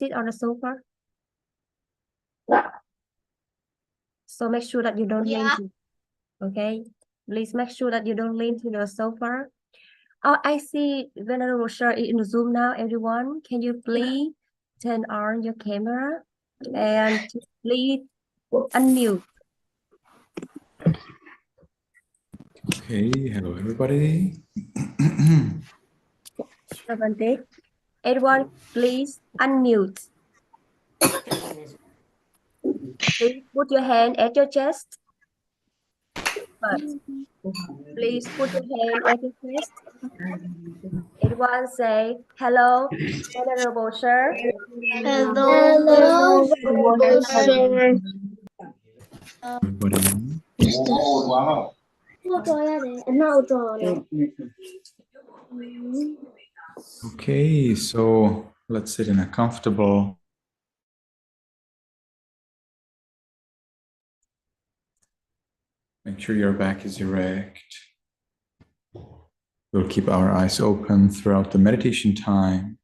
sit on the sofa. So make sure that you don't lean to, okay? Please make sure that you don't lean to the sofa. Oh, I see Venerable Sir in the Zoom now, everyone. Can you please turn on your camera and please unmute? Okay, hello everybody. Everyone, please unmute. Please put your hand at your chest. First, please put your hand at your chest. Everyone say, hello, Venerable Sir. Hello, sir. Everybody. Okay, so let's sit in a comfortable. Make sure your back is erect. We'll keep our eyes open throughout the meditation time.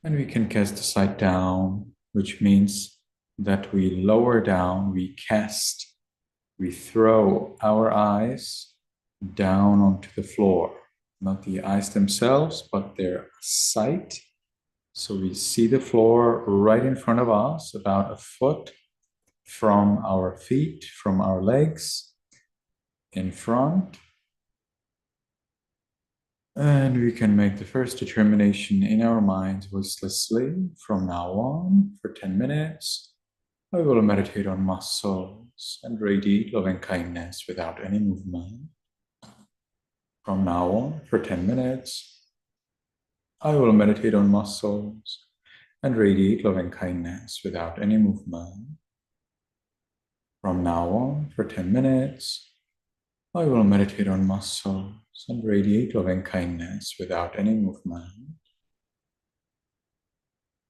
And we can cast the sight down, which means that we lower down, we cast, we throw our eyes down onto the floor. Not the eyes themselves, but their sight. So we see the floor right in front of us, about a foot from our feet, from our legs, in front. And we can make the first determination in our minds voicelessly from now on for 10 minutes. I will meditate on muscles and radiate loving kindness without any movement. From now on for 10 minutes, I will meditate on muscles and radiate loving kindness without any movement. From now on for 10 minutes, I will meditate on muscles and radiate loving kindness without any movement.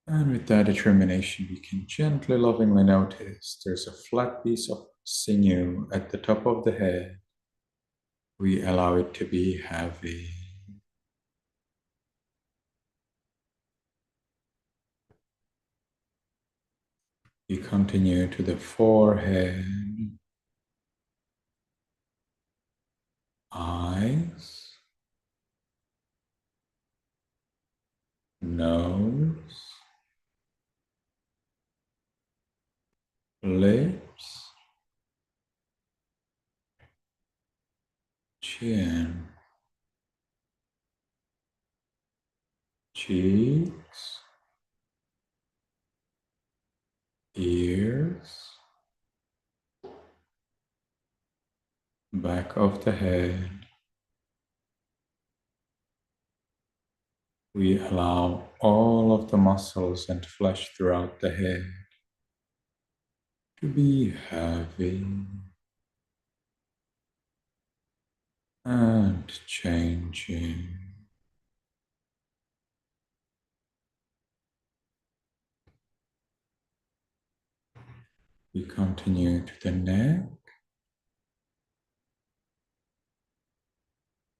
And with that determination, we can gently, lovingly notice there's a flat piece of sinew at the top of the head. We allow it to be heavy. We continue to the forehead, eyes, nose, lips, chin, cheeks, ears, back of the head. We allow all of the muscles and flesh throughout the head to be heavy and changing. We continue to the neck,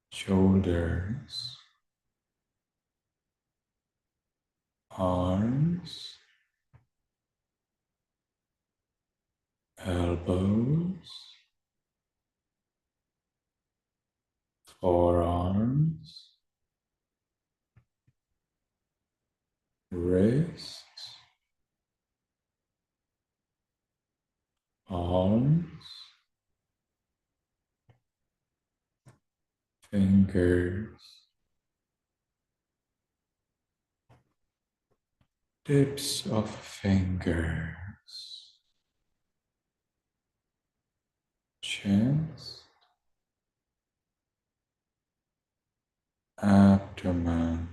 shoulders, arms, elbows, forearms, wrists, palms, fingers, tips of fingers, chest, abdomen,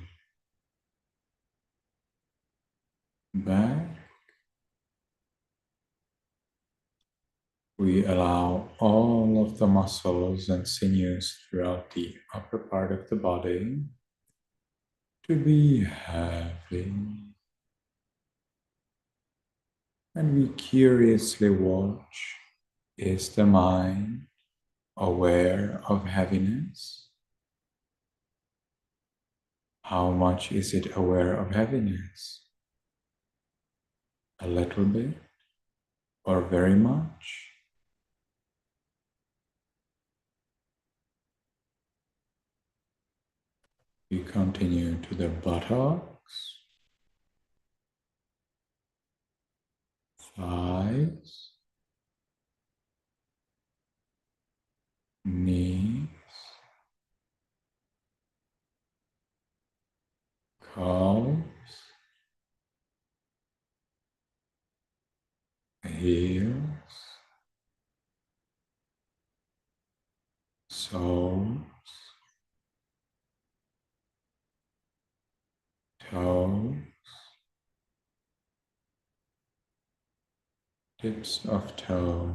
back. We allow all of the muscles and sinews throughout the upper part of the body to be heavy. And we curiously watch, is the mind aware of heaviness? How much is it aware of heaviness? A little bit or very much? We continue to the buttocks, thighs, knees, calves, heels, soles, toes, tips of toes,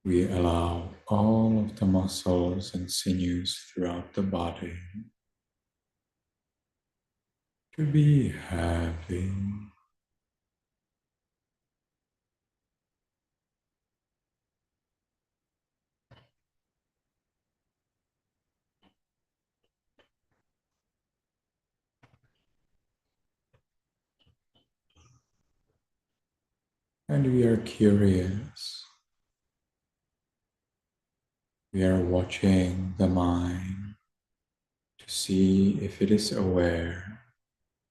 we allow all of the muscles and sinews throughout the body to be heavy. And we are curious. We are watching the mind to see if it is aware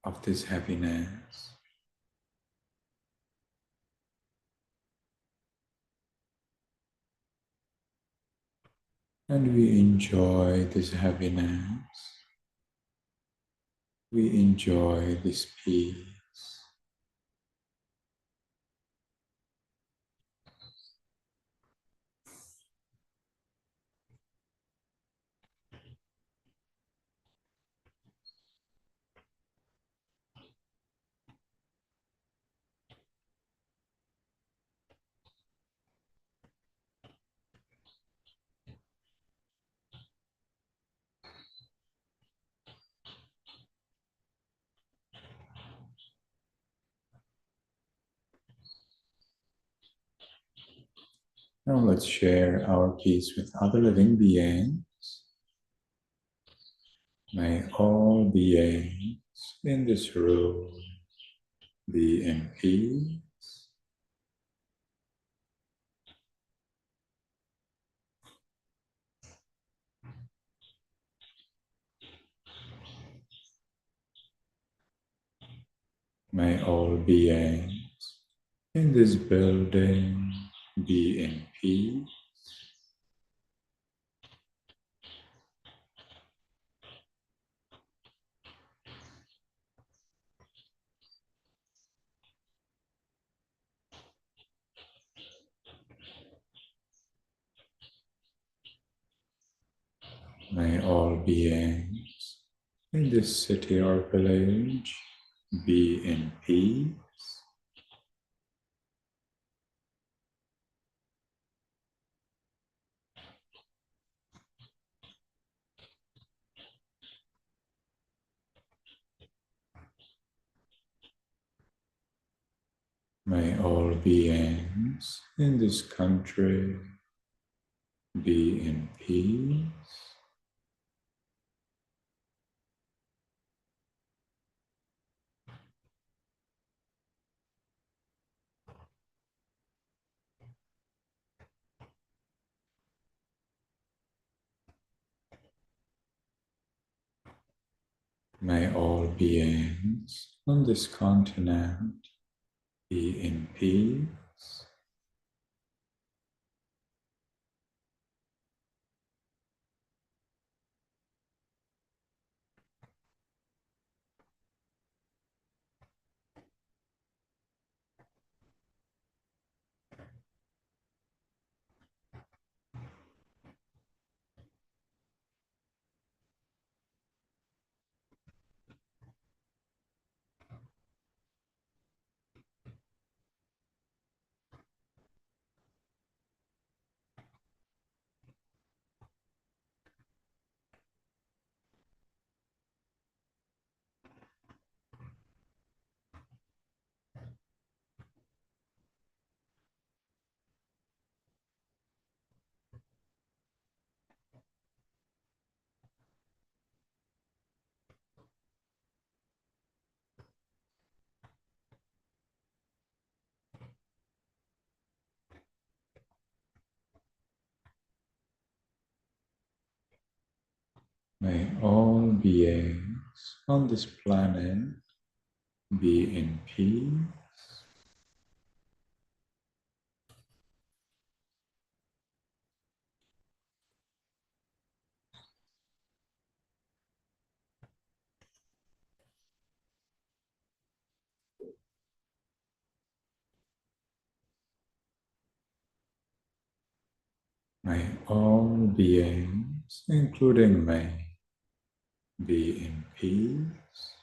of this heaviness. And we enjoy this heaviness. We enjoy this peace. Now let's share our peace with other living beings. May all beings in this room be in peace. May all beings in this building be in peace. May all beings in this city or village be in peace. May all beings in this country be in peace. May all beings on this continent be in peace. May all beings on this planet be in peace. May all beings, including me, be in peace.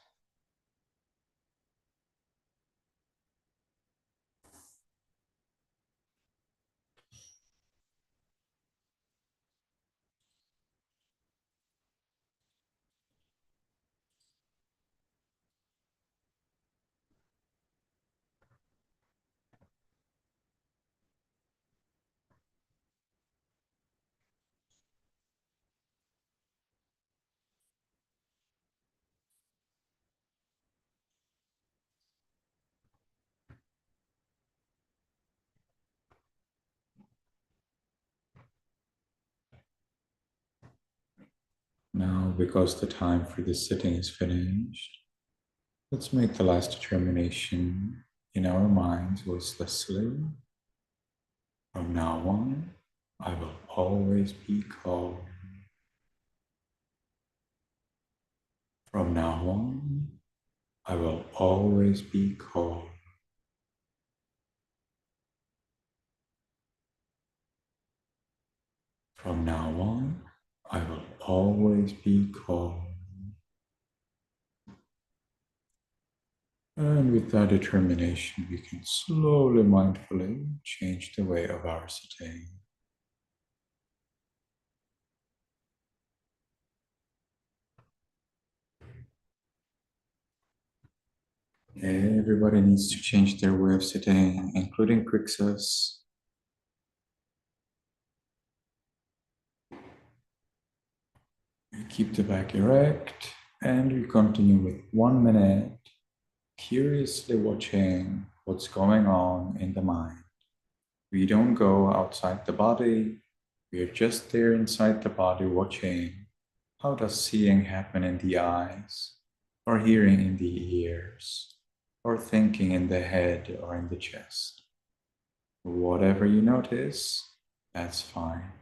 Now, because the time for this sitting is finished, let's make the last determination in our minds voicelessly. From now on, I will always be calm. From now on, I will always be calm. From now on, I will always be calm. And with that determination, we can slowly, mindfully change the way of our sitting. Everybody needs to change their way of sitting, including Krixus. We keep the back erect, and we continue with 1 minute, curiously watching what's going on in the mind. We don't go outside the body, we are just there inside the body watching. How does seeing happen in the eyes, or hearing in the ears, or thinking in the head or in the chest? Whatever you notice, that's fine.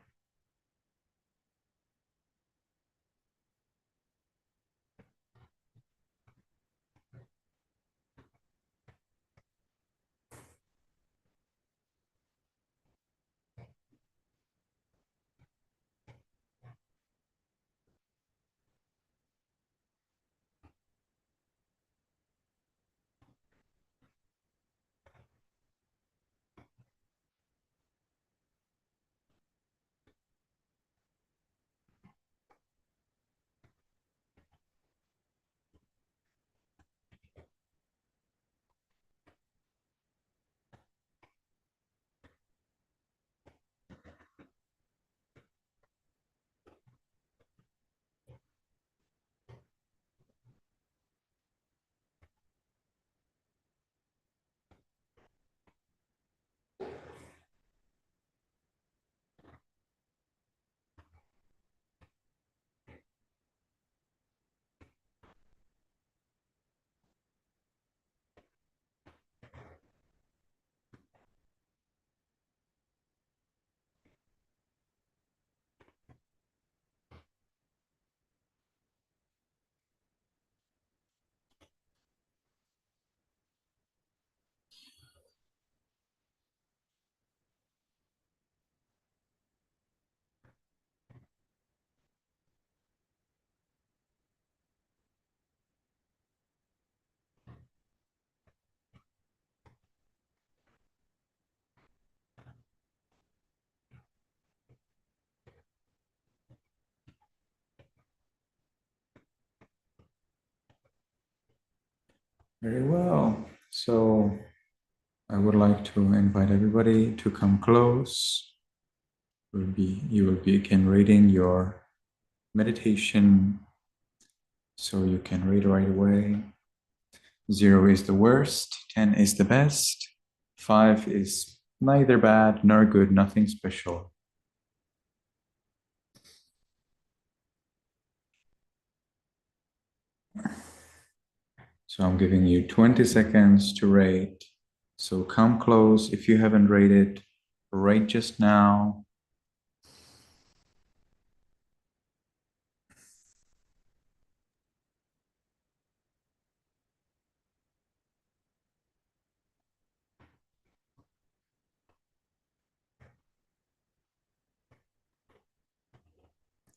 Very well. So I would like to invite everybody to come close. You will be again reading your meditation, so you can read right away. 0 is the worst, 10 is the best, 5 is neither bad nor good, nothing special. So I'm giving you 20 seconds to rate. So come close. If you haven't rated, rate just now.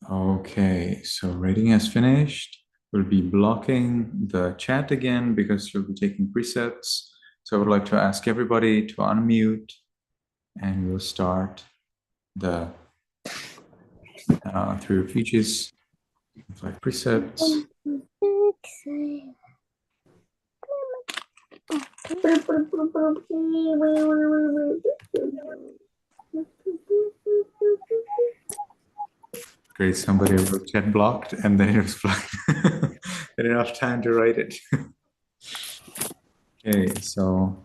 Okay, so rating has finished. We'll be blocking the chat again because you'll be taking presets. So I would like to ask everybody to unmute and we'll start the 3 refuges, 5 precepts. Great, somebody wrote chat blocked and then it was blocked. Had enough time to write it. Okay, so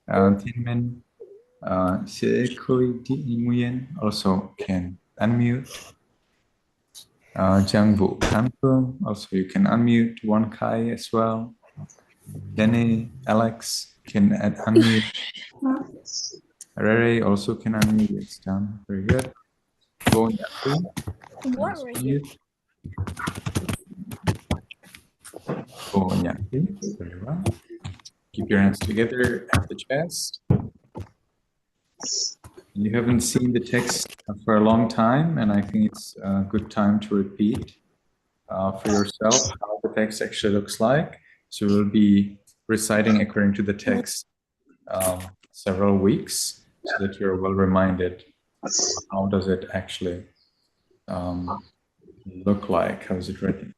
Thiên Minh also can unmute. Giang Vũ Khánh Phương, also you can unmute. One Kai as well. Denny, Alex can unmute. Rere also can unmute. It's done. Very good. Go unmute. Go unmute. Very well. Keep your hands together at the chest. You haven't seen the text for a long time, and I think it's a good time to repeat for yourself how the text actually looks like. So we'll be reciting according to the text several weeks so that you're well reminded how does it actually look like, how is it written.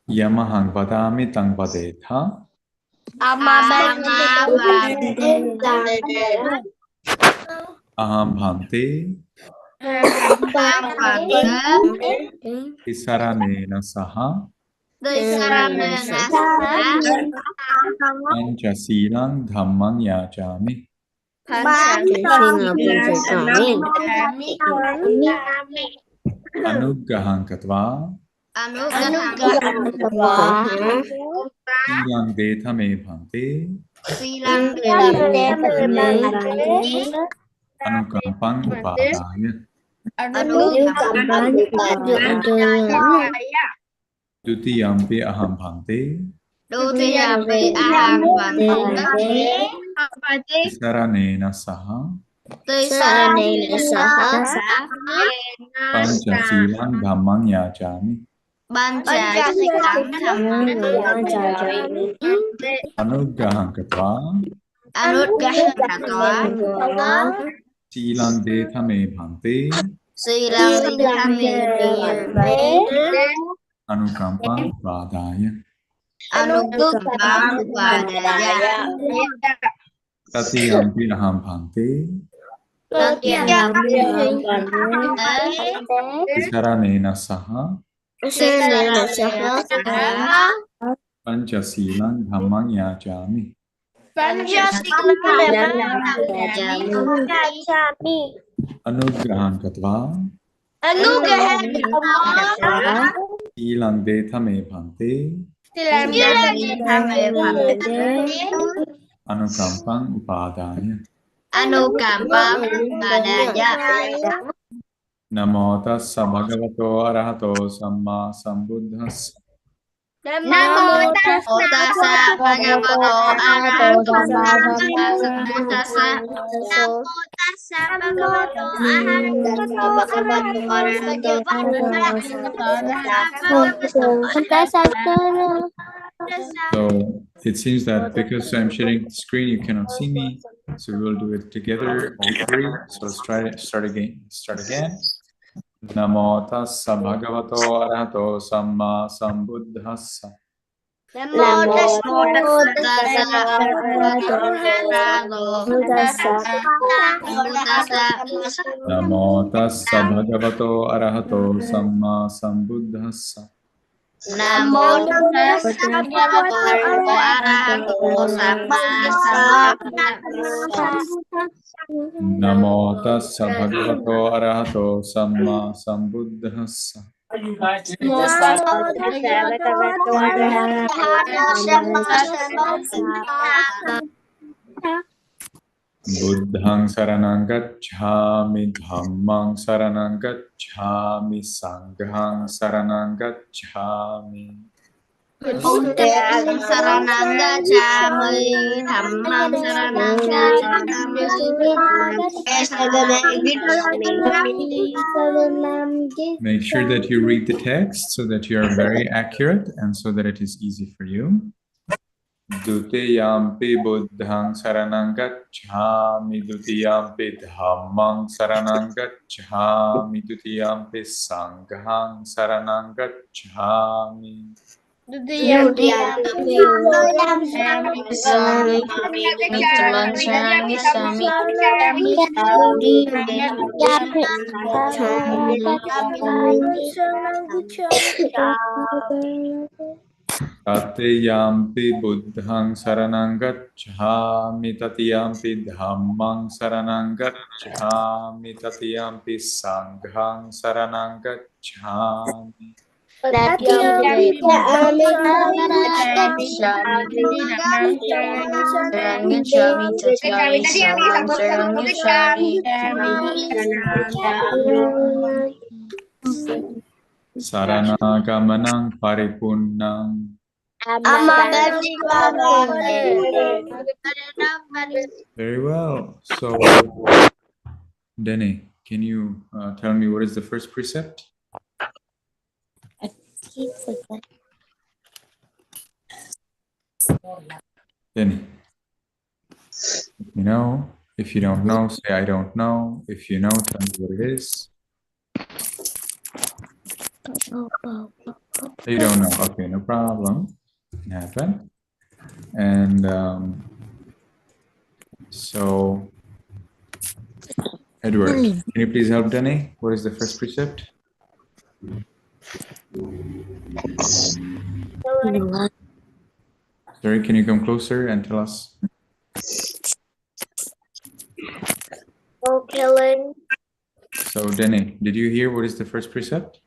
Yamahang vadami tang vadetha. Aham bhanti Saranena saha Panchasilang dhammang yajami. Anuggahang katva Silang detha me bhanti Anukampang upadaya. Dutiyampi aham bhanti Saranena saha Panchasilang dhammang yajami. Anuggahang katva Silang detha me bhanti Anukampang upadaya. Tatiyampi aham bhanti Saranena saha Panchasilang dhammang yajami. Anuggahang katva Silang detha me bhanti Anukampang upadaya. Namo Tassa Bhagavato Arahato Sammāsambuddhassa. Namo Tassa Bhagavato Arahato Sammāsambuddhassa. Namo Tassa Bhagavato Arahato. So it seems that because I'm sharing the screen, you cannot see me. So we will do it together, all 3. So let's try it. Start again. Namo Tassa Bhagavato Arahato Sammāsambuddhassa. Namo Namo Tassa Bhagavato Arahato Sammāsambuddhassa. Namo Tassa Bhagavato Arahato Sammāsambuddhassa. Namo Tassa Bhagavato Arahato Sammāsambuddhassa. Buddhaṃ saranam gacchāmi, Dhammaṃ saranam gacchāmi, Sanඝaṃ saranam gacchāmi. Buddhaṃ saranam gacchāmi, Dhammaṃ saranam gacchāmi. Make sure that you read the text so that you are very accurate and so that it is easy for you. Dutiyampi Buddhaṃ saranam gacchāmi, Dutiyampi Dhammaṃ saranam gacchāmi, Dutiyampi Sanඝaṃ saranam gacchāmi. Tatiyampi Buddhaṃ saranam gacchāmi, Tatiyampi Dhammaṃ saranam gacchāmi, Tatiyampi Sanඝaṃ saranam gacchāmi. Saranagamanam paripunnam. Very well. So, Denny, can you tell me what is the first precept? Denny, you know. If you don't know, say I don't know. If you know, tell me what it is. You don't know. Okay, no problem. It can happen. And so, Edward, can you please help Denny? What is the first precept? Sorry, can you come closer and tell us? No killing. So, Denny, did you hear what is the first precept?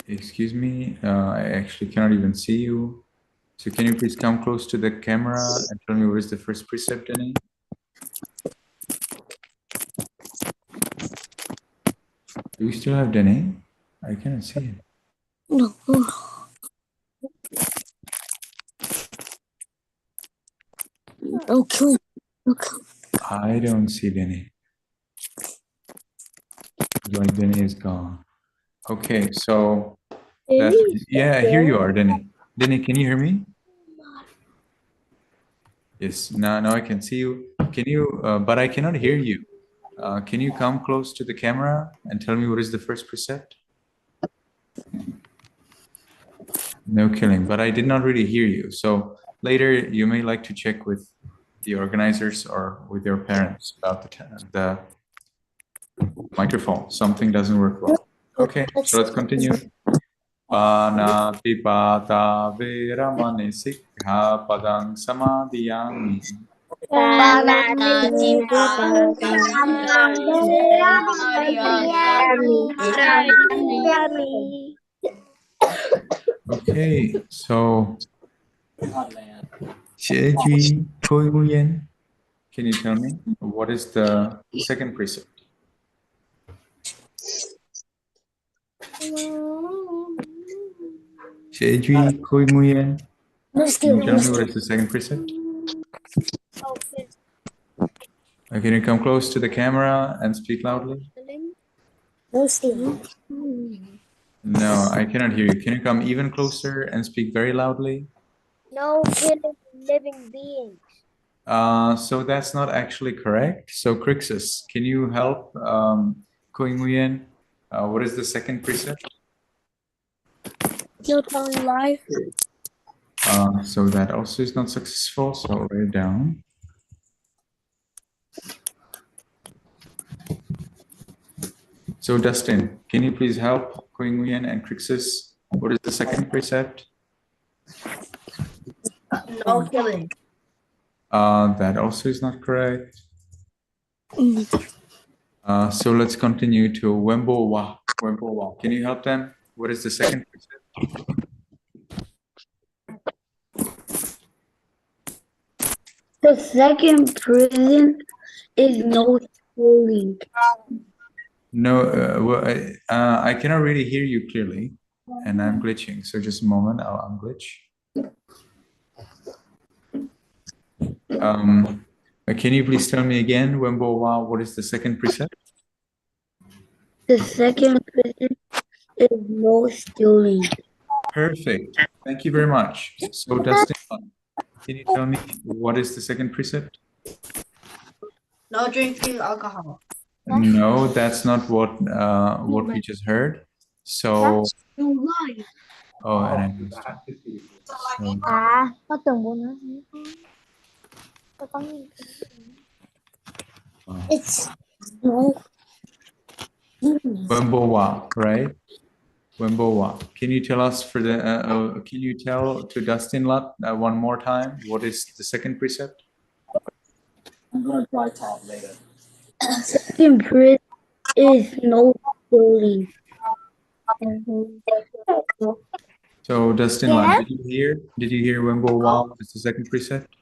Excuse me, I actually cannot even see you. So can you please come close to the camera and tell me what is the first precept, Denny? Do you still have Denny? I cannot see it. No. Okay. I don't see Denny. Like Denny is gone. Okay, so that's, yeah, here you are, Denny. Denny, can you hear me? Yes, now I can see you. Can you, but I cannot hear you. Can you come close to the camera and tell me what is the first precept? No killing, but I did not really hear you. So later you may like to check with the organizers or with your parents about the microphone. Something doesn't work well. Okay, so let's continue. Panatipata veramani sikkhapadang samadhiyami. Okay, so can you tell me what is the second precept? Can you tell me what is the second precept? Can you come close to the camera and speak loudly? No, I cannot hear you. Can you come even closer and speak very loudly? No killing living beings. So that's not actually correct. So Crixus, can you help Ko Nguyen? What is the second precept? No telling life. So that also is not successful. So I'll write it down. So Dustin, can you please help Queen Nguyen and Crixus? What is the second precept? No killing. That also is not correct. So let's continue to Wembo Wa. Wembo Wa. Can you help them? What is the second precept? The second prison is no stealing. No, I cannot really hear you clearly, and I'm glitching. So just a moment, I'll unglitch. Can you please tell me again, Wembo Wa, what is the second precept? The second prison is no stealing. Perfect. Thank you very much. So Dustin, can you tell me what is the second precept? No drinking alcohol. No, that's not what we just heard. So, oh, and I missed it. So, Có từng buồn nữa. It's no. Wembowa, right? Wembowa. Can you tell us for the? Can you tell to Dustin Lut one more time what is the second precept? I'm going to try talk later. Second prison is no stealing. So Dustin Lut, did you hear Wembowa? What is the second precept?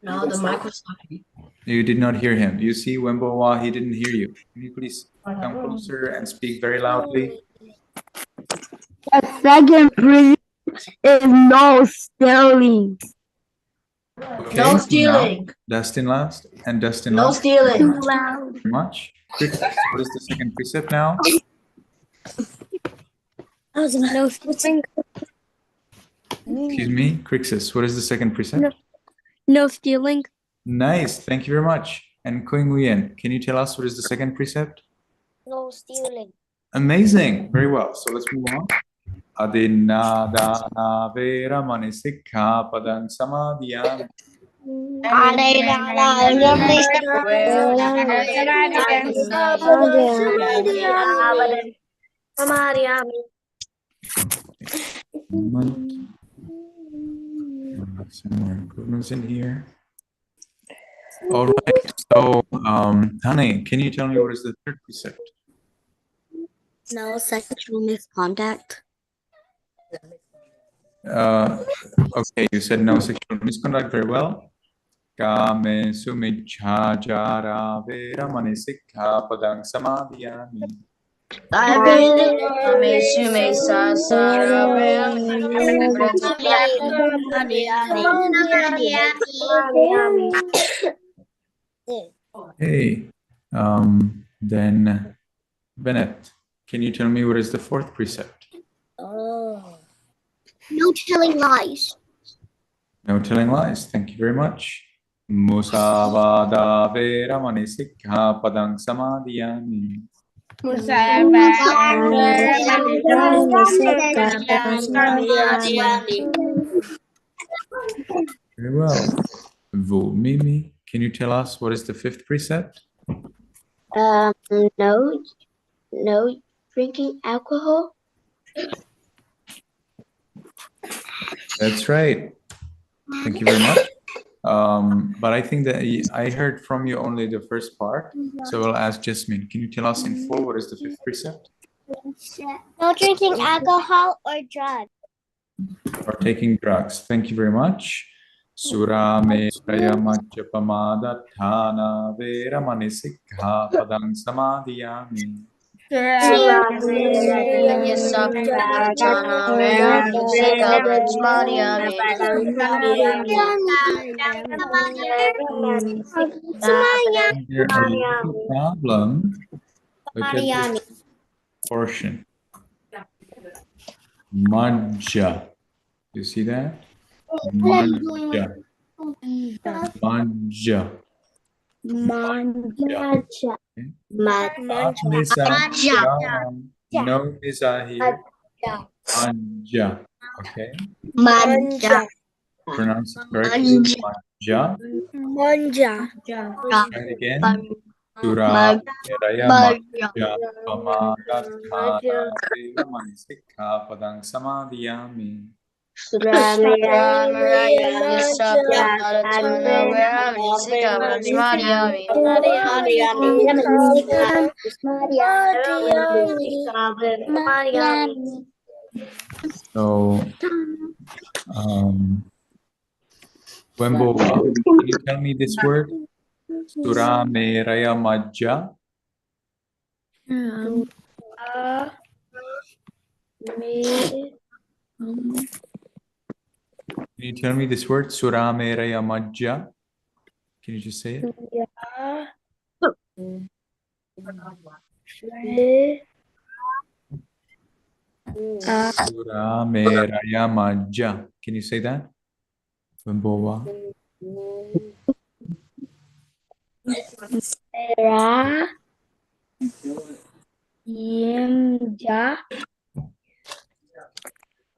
No, the microphone. You did not hear him. You see, Wembowa, he didn't hear you. Can you please come closer and speak very loudly? The second prison is no stealing. Okay, No stealing. now, Dustin last and Dustin No last. stealing. Very much. What is the second precept now? No stealing. Excuse me, Crixus, what is the second precept? No stealing. Nice, thank you very much. And Queen Nguyen, can you tell us what is the second precept? No stealing. Amazing, very well. So let's move on. Adinna dana vera mani sikha padang samadhiyam. Some more improvements in here. All right. So, honey, can you tell me what is the third precept? No sexual misconduct. Okay, you said no sexual misconduct. Very well. Kame sumicchācara veramani sikha padang samadhiyami. Hey, then Bennett, can you tell me what is the fourth precept? No telling lies. No telling lies. Thank you very much. Musavada veramani sikha padang samadhiyami. Very well. Mimi, can you tell us what is the fifth precept? No drinking alcohol. That's right. Thank you very much. But I think that I heard from you only the first part. So I'll ask Jasmine, can you tell us in full what is the fifth precept? No drinking alcohol or drugs. Or taking drugs. Thank you very much. Sura me prayamachapamada thana veramani sikha padang samadhiyami. There are a little problem with this portion. Majja. You see that? Majja. Majja. Manja. No Nisa here. Manja. Okay. Manja. Pronounce it correctly. Manja. Manja. Try it again. Sura Meraya Majja Pamadatthana Devamansikha Padang Samadhiyami. So, Wembowa, can you tell me this word? Sura Meraya Majja. Can you tell me this word? Sura Meraya Majja. Can you just say it? Sura Meraya Majja. Can you say that? Wembowa.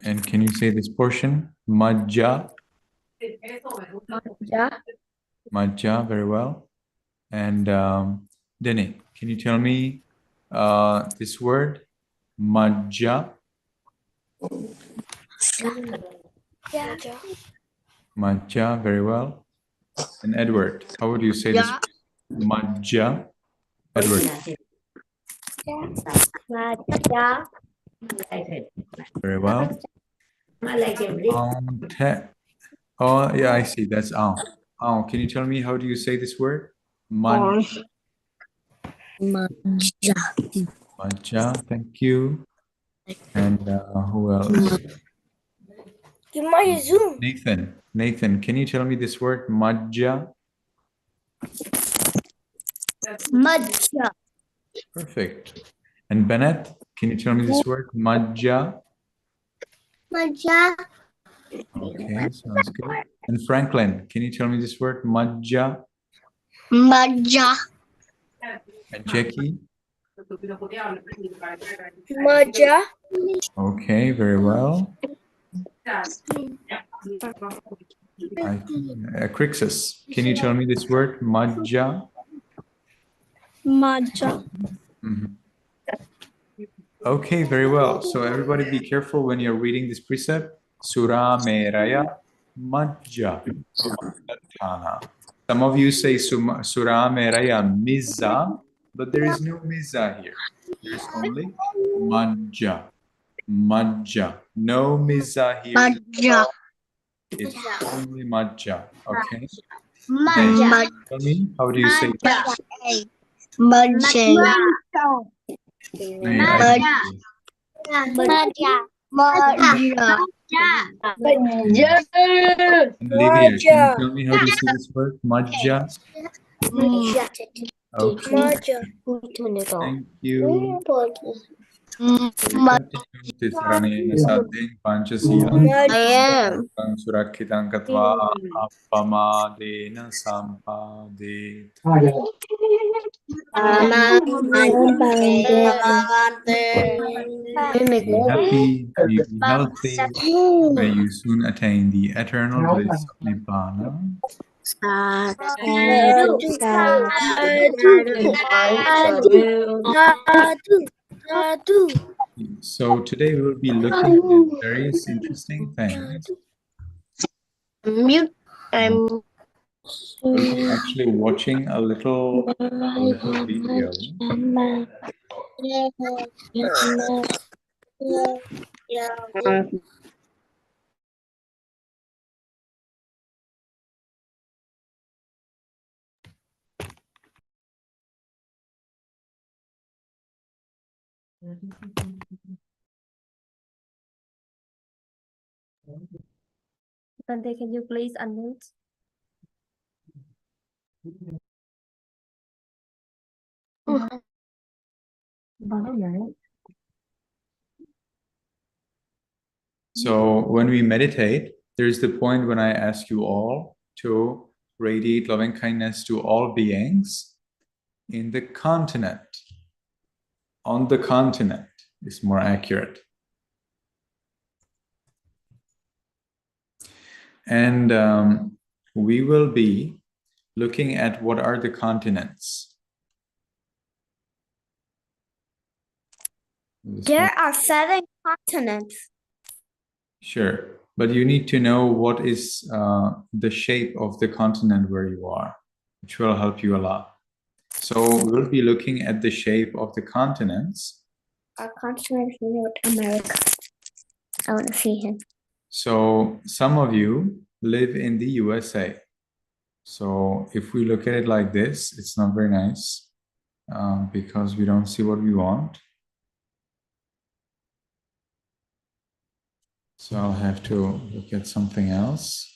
And can you say this portion? Majja. Majja, very well. And Dene, can you tell me this word? Majja. Majja, very well. And Edward, how would you say this? Majja. Edward. Very well. Oh, yeah, I see. That's Ao. Ao, can you tell me how do you say this word? Majja. Majja, thank you. And who else? Nathan, can you tell me this word? Majja. Majja. Perfect. And Bennett, can you tell me this word? Majja. Majja. Okay, sounds good. And Franklin, can you tell me this word? Majja. Majja. And Jackie? Majja. Okay, very well. Crixus, can you tell me this word? Majja. Majja. Okay, very well. So everybody be careful when you're reading this precept. Sura Meraya Majja. Some of you say Sura Meraya Mizza, but there is no Mizza here. There's only Majja. Majja. No Mizza here. Majja. It's only Majja. Okay. Majja. Tell me, how do you say that? Majja. Majja. Majja. Olivia, can you tell me how do you say this word? Majja. Okay. Thank you. Surakhitam katva appamadena sampadet. Be happy, be healthy. May you soon attain the eternal bliss of Nibbana. So today we will be looking at various interesting things. We'll be actually watching a little video. Dante, can you please unmute? So when we meditate, there's the point when I ask you all to radiate loving kindness to all beings in the continent. On the continent is more accurate. And we will be looking at what are the continents. There are 7 continents. Sure, but you need to know what is the shape of the continent where you are, which will help you a lot. So we'll be looking at the shape of the continents. Our continent is North America. I want to see him. So some of you live in the USA. So if we look at it like this, it's not very nice because we don't see what we want. So I'll have to look at something else.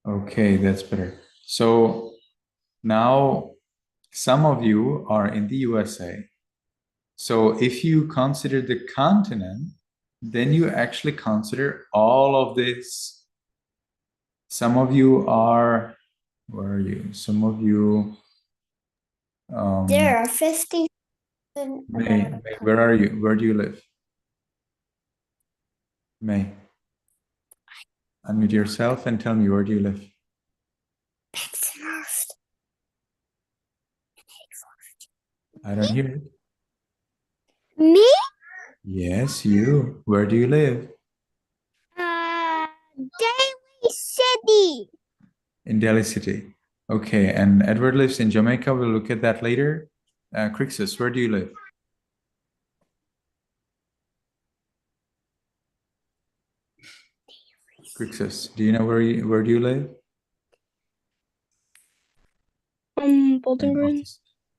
Okay, that's better. So now some of you are in the USA. So if you consider the continent, then you actually consider all of this. Some of you are, where are you? Some of you. There are 50. May, where are you? Where do you live? May. Unmute yourself and tell me, where do you live? I don't hear it. Me? Yes, you. Where do you live? Delhi City. In Delhi City. Okay, and Edward lives in Jamaica. We'll look at that later. Crixus, where do you live? Crixus, do you know where do you live? Bowling Green.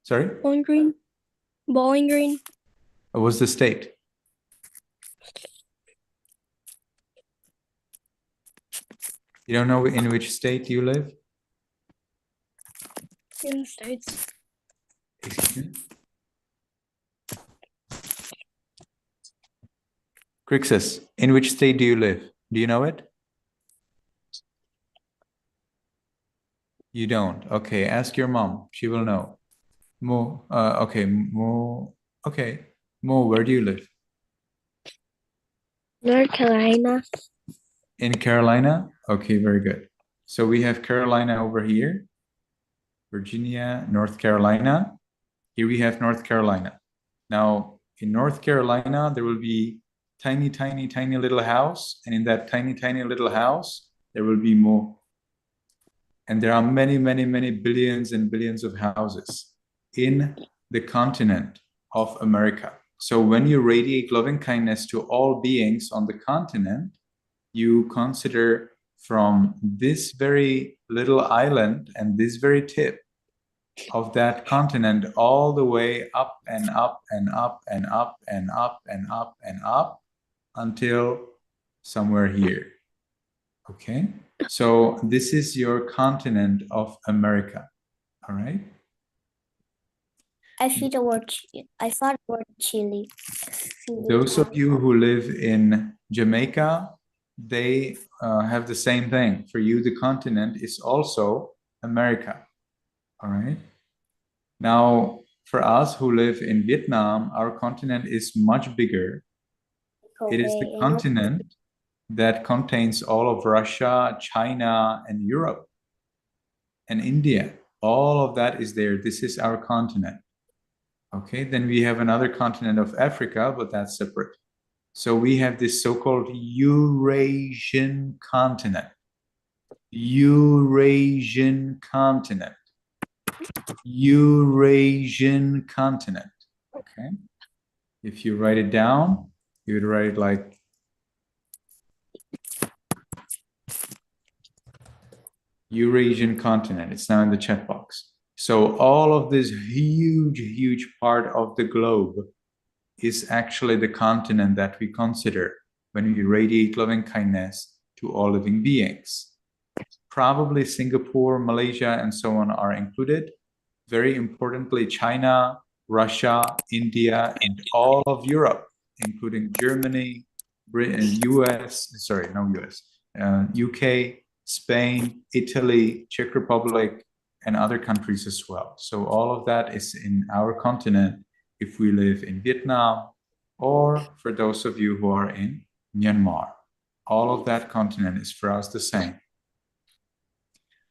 Sorry? Bowling Green. Bowling Green. What's the state? You don't know in which state you live? In the States. Excuse me? Crixus, in which state do you live? Do you know it? You don't. Okay, ask your mom. She will know. Mo, okay, Mo, okay. Mo, where do you live? North Carolina. In Carolina? Okay, very good. So we have Carolina over here. Virginia, North Carolina. Here we have North Carolina. Now, in North Carolina, there will be tiny, tiny, tiny little house. And in that tiny, tiny little house, there will be more. And there are many, many, many billions and billions of houses in the continent of America. So when you radiate loving kindness to all beings on the continent, you consider from this very little island and this very tip of that continent all the way up and up and up and up and up and up and up until somewhere here. Okay, so this is your continent of America. All right. I see the word. I saw the word Chile. Those of you who live in Jamaica, they have the same thing. For you, the continent is also America. All right. Now, for us who live in Vietnam, our continent is much bigger. It is the continent that contains all of Russia, China, and Europe, and India. All of that is there. This is our continent. Okay, then we have another continent of Africa, but that's separate. So we have this so-called Eurasian continent. Eurasian continent. Eurasian continent. Okay. If you write it down, you would write it like Eurasian continent. It's now in the chat box. So all of this huge, huge part of the globe is actually the continent that we consider when we radiate loving kindness to all living beings. Probably Singapore, Malaysia, and so on are included. Very importantly, China, Russia, India, and all of Europe, including Germany, Britain, UK, Spain, Italy, Czech Republic, and other countries as well. So all of that is in our continent if we live in Vietnam, or for those of you who are in Myanmar. All of that continent is for us the same.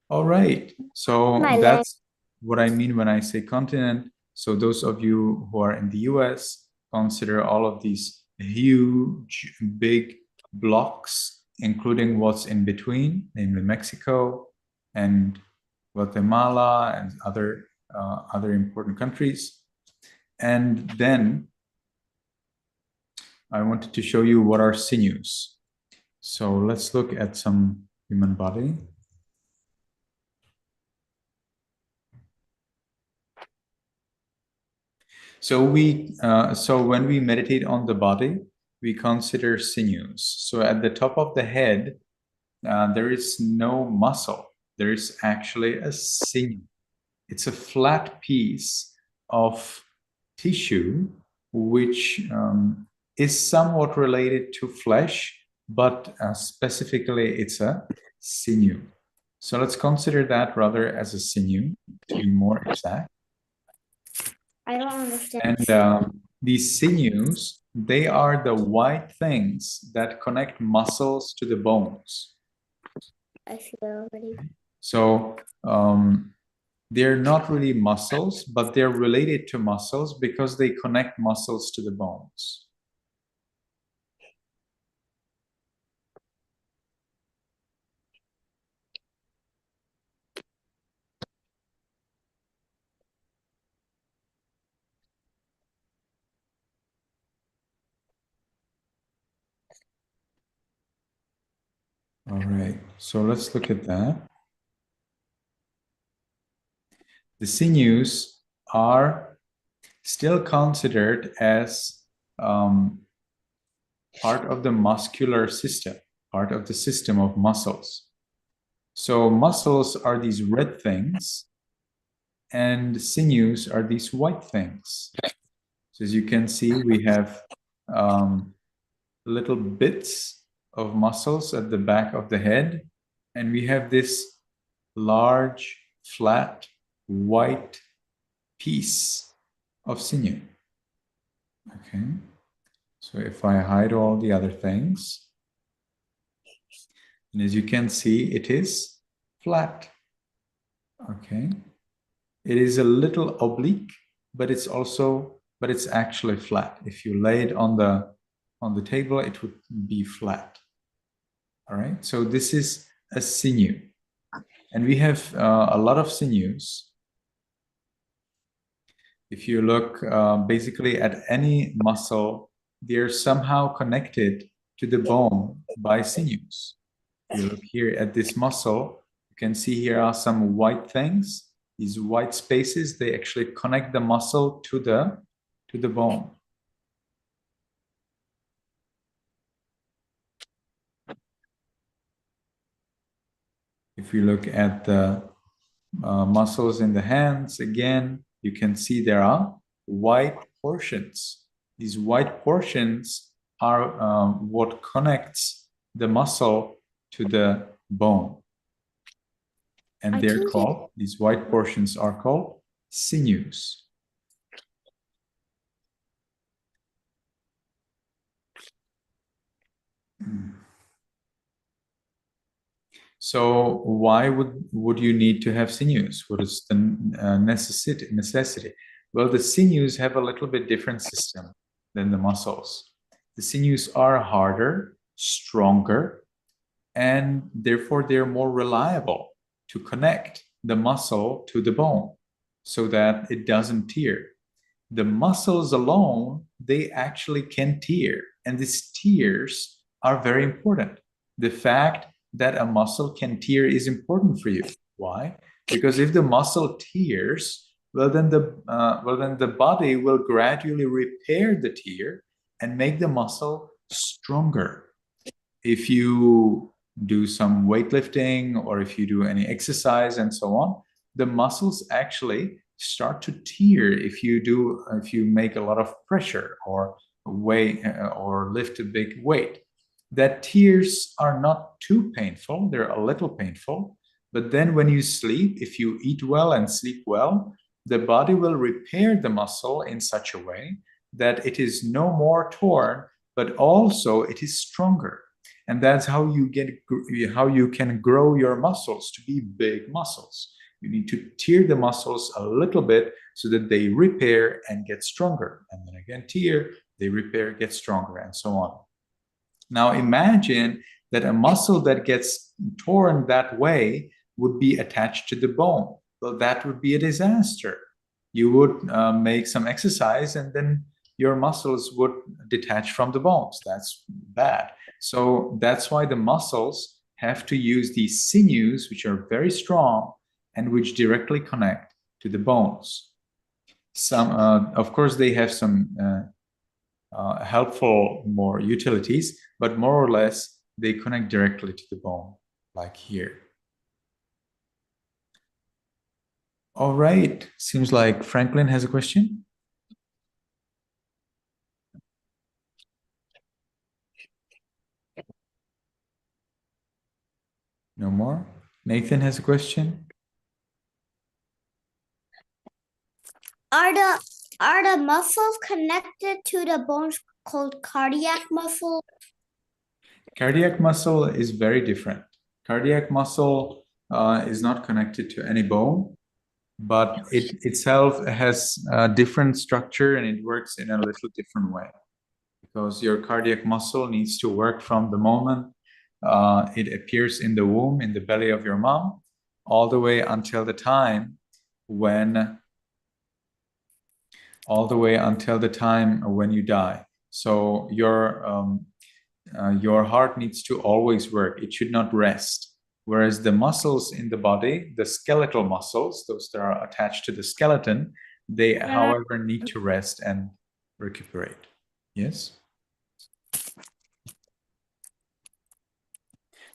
All right, so that's what I mean when I say continent. So those of you who are in the US, consider all of these huge, big blocks, including what's in between, namely Mexico and Guatemala and other important countries. And then I wanted to show you what are sinews. So let's look at some human body. So when we meditate on the body, we consider sinews. So at the top of the head, there is no muscle. There is actually a sinew. It's a flat piece of tissue which is somewhat related to flesh, but specifically it's a sinew. So let's consider that rather as a sinew, to be more exact. I don't understand. And these sinews, they are the white things that connect muscles to the bones. I see that already. So they're not really muscles, but they're related to muscles because they connect muscles to the bones. All right, so let's look at that. The sinews are still considered as part of the muscular system, part of the system of muscles. So muscles are these red things, and sinews are these white things. So as you can see, we have little bits of muscles at the back of the head, and we have this large, flat, white piece of sinew. Okay, so if I hide all the other things, and as you can see, it is flat. Okay, it is a little oblique, but it's actually flat. If you lay it on the table, it would be flat. All right, so this is a sinew, and we have a lot of sinews. If you look basically at any muscle, they're somehow connected to the bone by sinews. If you look here at this muscle, you can see here are some white things. These white spaces, they actually connect the muscle to the bone. If we look at the muscles in the hands, again, you can see there are white portions. These white portions are what connects the muscle to the bone. And these white portions are called sinews. So why would you need to have sinews? What is the necessity? Well, the sinews have a little bit different system than the muscles. The sinews are harder, stronger, and therefore they're more reliable to connect the muscle to the bone so that it doesn't tear. The muscles alone, they actually can tear, and these tears are very important. The fact that a muscle can tear is important for you. Why? Because if the muscle tears, well then the body will gradually repair the tear and make the muscle stronger. If you do some weightlifting or if you do any exercise and so on, the muscles actually start to tear if you make a lot of pressure or lift a big weight. That tears are not too painful, they're a little painful, but then when you sleep, if you eat well and sleep well, the body will repair the muscle in such a way that it is no more torn but also it is stronger. And that's how you can grow your muscles to be big muscles. You need to tear the muscles a little bit so that they repair and get stronger. And then again, tear, they repair, get stronger, and so on. Now imagine that a muscle that gets torn that way would be attached to the bone. Well, that would be a disaster. You would make some exercise and then your muscles would detach from the bones. That's bad. So that's why the muscles have to use these sinews, which are very strong and which directly connect to the bones. Some, of course, they have some helpful more utilities, but more or less they connect directly to the bone, like here. All right, seems like Franklin has a question. No more? Nathan has a question. Are the muscles connected to the bones called cardiac muscle? Cardiac muscle is very different. Cardiac muscle is not connected to any bone, but it itself has a different structure and it works in a little different way. Because your cardiac muscle needs to work from the moment it appears in the womb, in the belly of your mom, all the way until the time when you die. So your heart needs to always work. It should not rest. Whereas the muscles in the body, the skeletal muscles, those that are attached to the skeleton, they, however, need to rest and recuperate. Yes?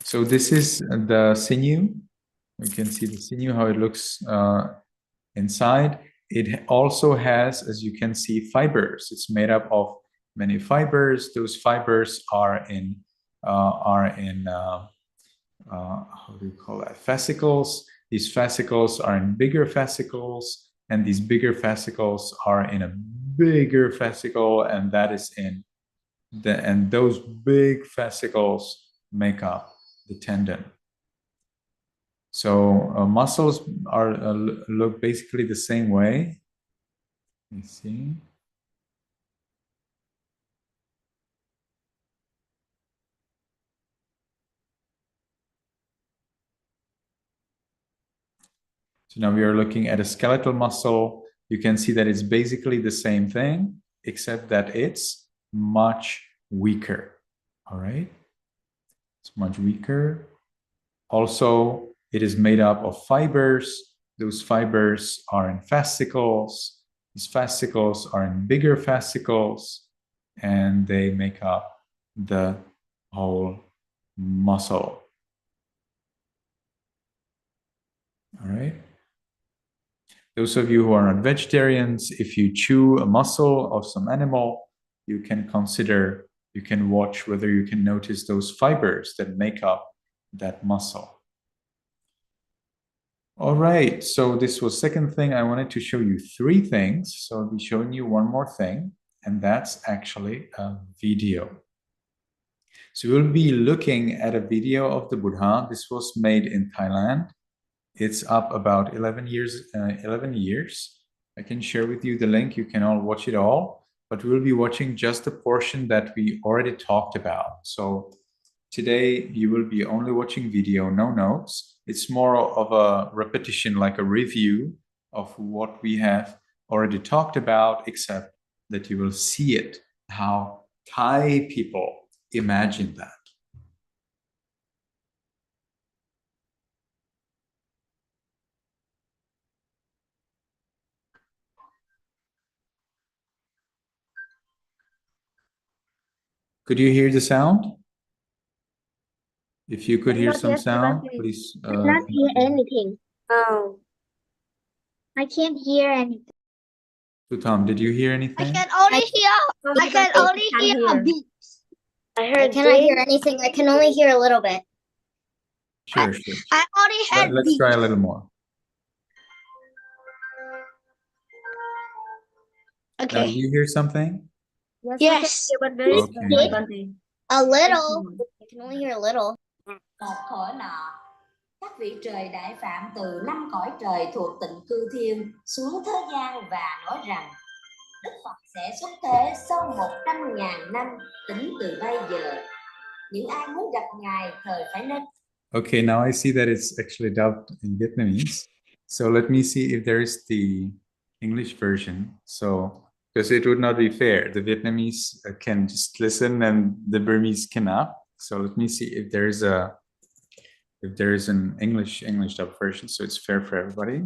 So this is the sinew. We can see the sinew, how it looks inside. It also has, as you can see, fibers. It's made up of many fibers. Those fibers are in how do you call that? Fascicles. These fascicles are in bigger fascicles, and these bigger fascicles are in a bigger fascicle, and that is in and those big fascicles make up the tendon. So muscles are look basically the same way. Let me see. So now we are looking at a skeletal muscle. You can see that it's basically the same thing, except that it's much weaker. All right? It's much weaker. Also, it is made up of fibers. Those fibers are in fascicles. These fascicles are in bigger fascicles, and they make up the whole muscle. All right? Those of you who are not vegetarians, if you chew a muscle of some animal, you can consider, you can watch whether you can notice those fibers that make up that muscle. All right, so this was second thing. I wanted to show you three things. So I'll be showing you one more thing, and that's actually a video. So we'll be looking at a video of the Buddha. This was made in Thailand. It's up about 11 years. I can share with you the link. You can all watch it all, but we'll be watching just the portion that we already talked about. So today you will be only watching video, no notes. It's more of a repetition, like a review of what we have already talked about, except that you will see it, how Thai people imagine that. Could you hear the sound? If you could hear some sound, please. I cannot hear anything. Oh. I can't hear anything. So Tom, did you hear anything? I can only hear a beat. I cannot hear anything. I can only hear a little bit. Sure. I only heard Let's try a little more. Okay. Now, do you hear something? Yes. Yes. You can hear, but very Okay. slowly, Bhante. A little. I can only hear a little. Một thuở nọ, các vị trời đại phạm từ 5 cõi trời thuộc tịnh cư thiên xuống thế gian và nói rằng Đức Phật sẽ xuất thế sau 100.000 năm tính từ bây giờ. Những ai muốn gặp Ngài thời phải nên. Okay, now I see that it's actually dubbed in Vietnamese. So let me see if there is the English version. So, because it would not be fair. The Vietnamese can just listen and the Burmese cannot. So let me see if there is an English dub version, so it's fair for everybody.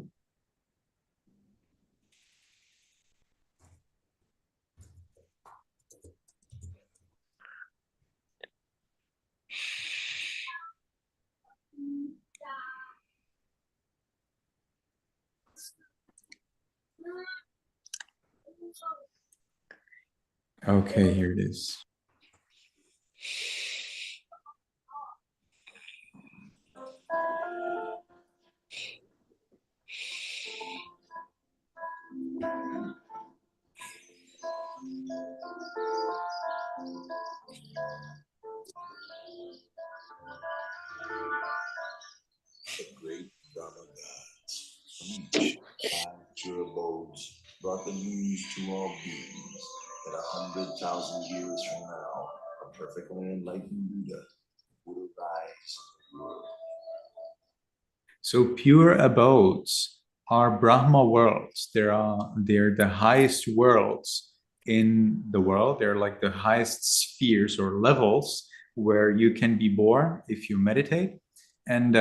Okay, here it is. The great Brahma gods from each 5 pure abodes brought the news to all beings that 100,000 years from now, a perfectly enlightened Buddha would arise in the world. So pure abodes are Brahma worlds. They're the highest worlds in the world. They're like the highest spheres or levels where you can be born if you meditate. And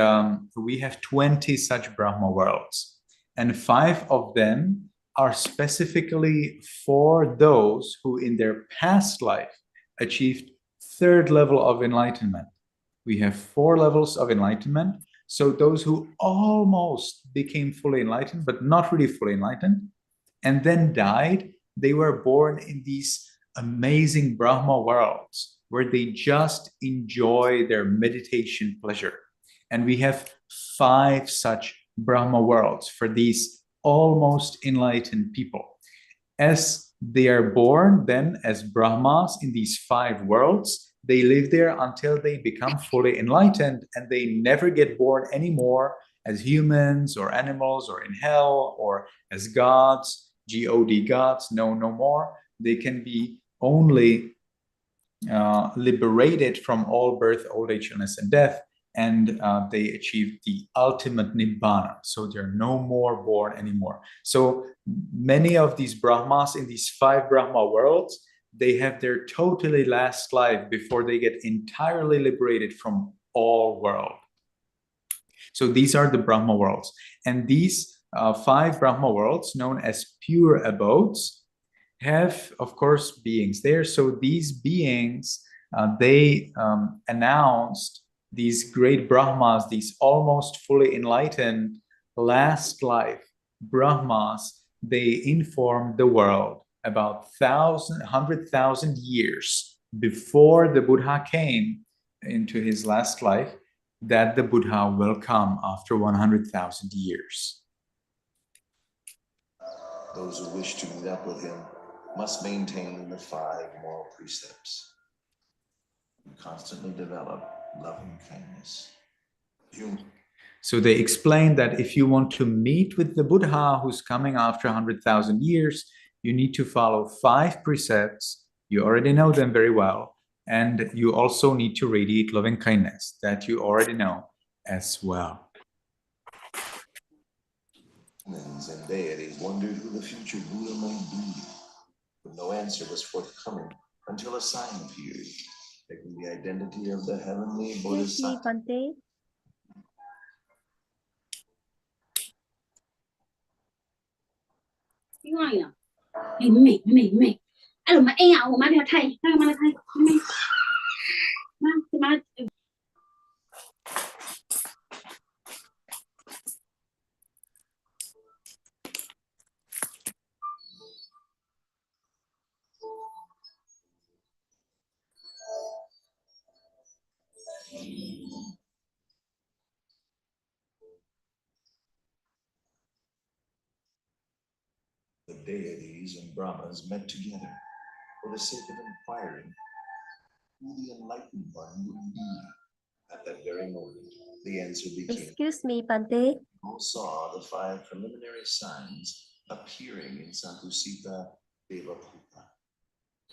we have 20 such Brahma worlds. And 5 of them are specifically for those who in their past life achieved 3rd level of enlightenment. We have 4 levels of enlightenment. So those who almost became fully enlightened, but not really fully enlightened, and then died, they were born in these amazing Brahma worlds where they just enjoy their meditation pleasure. And we have 5 such Brahma worlds for these almost enlightened people. As they are born then as Brahmas in these 5 worlds, they live there until they become fully enlightened, and they never get born anymore as humans or animals or in hell or as gods, G-O-D gods, no more. They can be only liberated from all birth, old age, illness, and death, and they achieve the ultimate Nibbana. So they're no more born anymore. So many of these Brahmas in these 5 Brahma worlds, they have their totally last life before they get entirely liberated from all world. So these are the Brahma worlds. And these 5 Brahma worlds, known as pure abodes, have, of course, beings there. So these beings, they announced these great Brahmas, these almost fully enlightened last life Brahmas, they informed the world about 100,000 years before the Buddha came into his last life, that the Buddha will come after 100,000 years. Those who wish to meet up with him must maintain the 5 moral precepts and constantly develop loving kindness. So they explain that if you want to meet with the Buddha who's coming after 100,000 years, you need to follow 5 precepts. You already know them very well. And you also need to radiate loving kindness that you already know as well. Humans and deities wondered who the future Buddha might be, but no answer was forthcoming until a sign appeared, taking the identity of the heavenly Bodhisattva. The deities and Brahmas met together, for the sake of inquiring who the enlightened one would be. At that very moment, the answer became. Excuse me, Bante. All saw the 5 preliminary signs appearing in Sammāsambuddhassa Devaputa.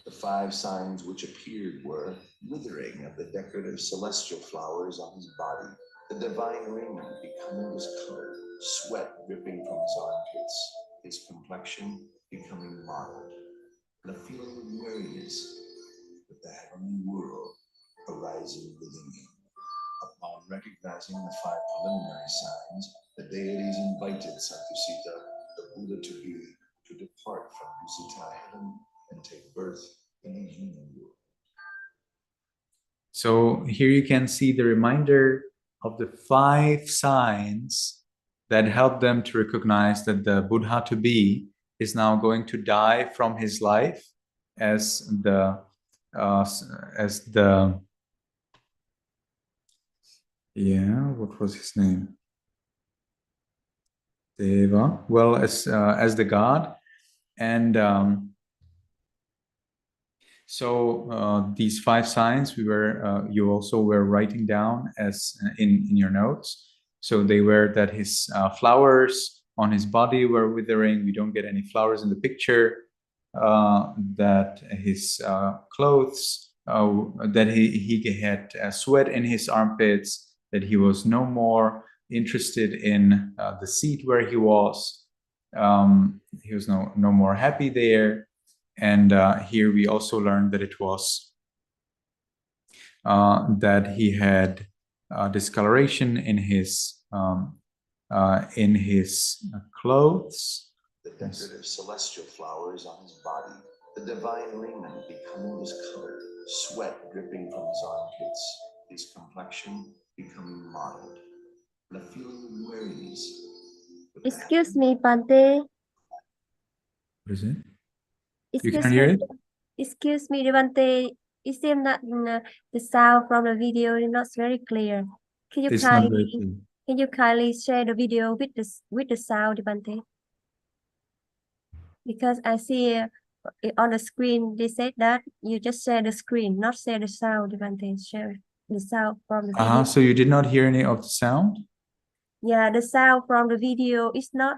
The 5 signs which appeared were withering of the decorative celestial flowers on his body, the divine raiment becoming discolored, sweat dripping from his armpits, his complexion becoming mottled, and a feeling of weariness with the heavenly world arising within him. Upon recognizing the 5 preliminary signs, the deities invited Sammāsambuddhassa, the Buddha to depart from Dusita heaven and take birth in the human world. So here you can see the reminder of the 5 signs that help them to recognize that the Buddha to be is now going to die from his life as the what was his name? Deva. Well, as the God, and so these 5 signs you also were writing down as in your notes. So they were that his flowers on his body were withering. We don't get any flowers in the picture. That his clothes, that he had sweat in his armpits. That he was no more interested in the seat where he was. He was no more happy there. And here we also learned that it was that he had discoloration in his clothes. The decorative celestial flowers on his body, the divine raiment becoming discolored, sweat dripping from his armpits, his complexion becoming mottled, and a feeling of weariness. Excuse me, Bante. What is it? Excuse You can hear me. it? Excuse me, Bante. It seems that the sound from the video is not very clear. Can you kindly share the video with the sound, Bante? Because I see on the screen they said that you just share the screen, not share the sound, Bante. Share the sound from the video. So you did not hear any of the sound? Yeah, the sound from the video is not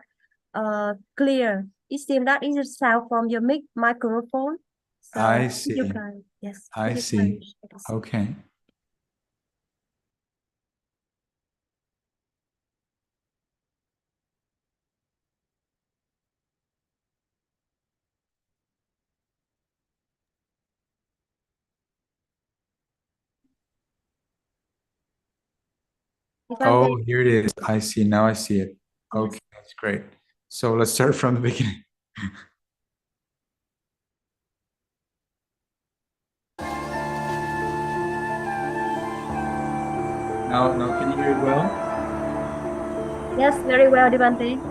clear. It seems that is a sound from your microphone. So I see. Yes. I see. Okay. Oh, here it is. I see. Now I see it. Okay, that's great. So let's start from the beginning. Now, can you hear it well? Yes, very well, Devante.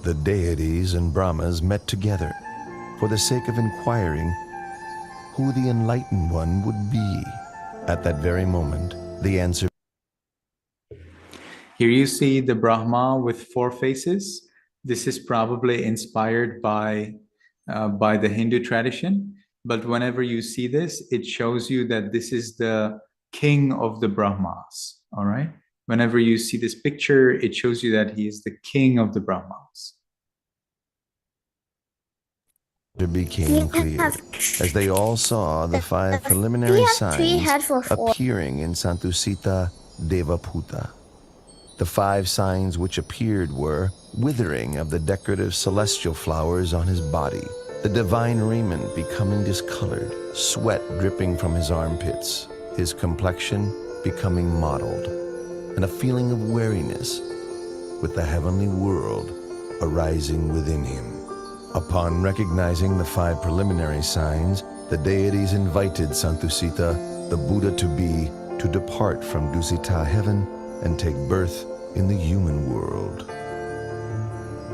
The deities and Brahmas met together for the sake of inquiring who the enlightened one would be. At that very moment, the answer. Here you see the Brahma with 4 faces. This is probably inspired by the Hindu tradition. But whenever you see this, it shows you that this is the king of the Brahmas. All right. Whenever you see this picture, it shows you that he is the king of the Brahmas. It became clear as they all saw the 5 preliminary signs appearing in Sammāsambuddhassa Devaputa. The 5 signs which appeared were withering of the decorative celestial flowers on his body, the divine raiment becoming discolored, sweat dripping from his armpits, his complexion becoming mottled, and a feeling of weariness with the heavenly world arising within him. Upon recognizing the 5 preliminary signs, the deities invited Sammāsambuddhassa, the Buddha to be, to depart from Dusita heaven and take birth in the human world.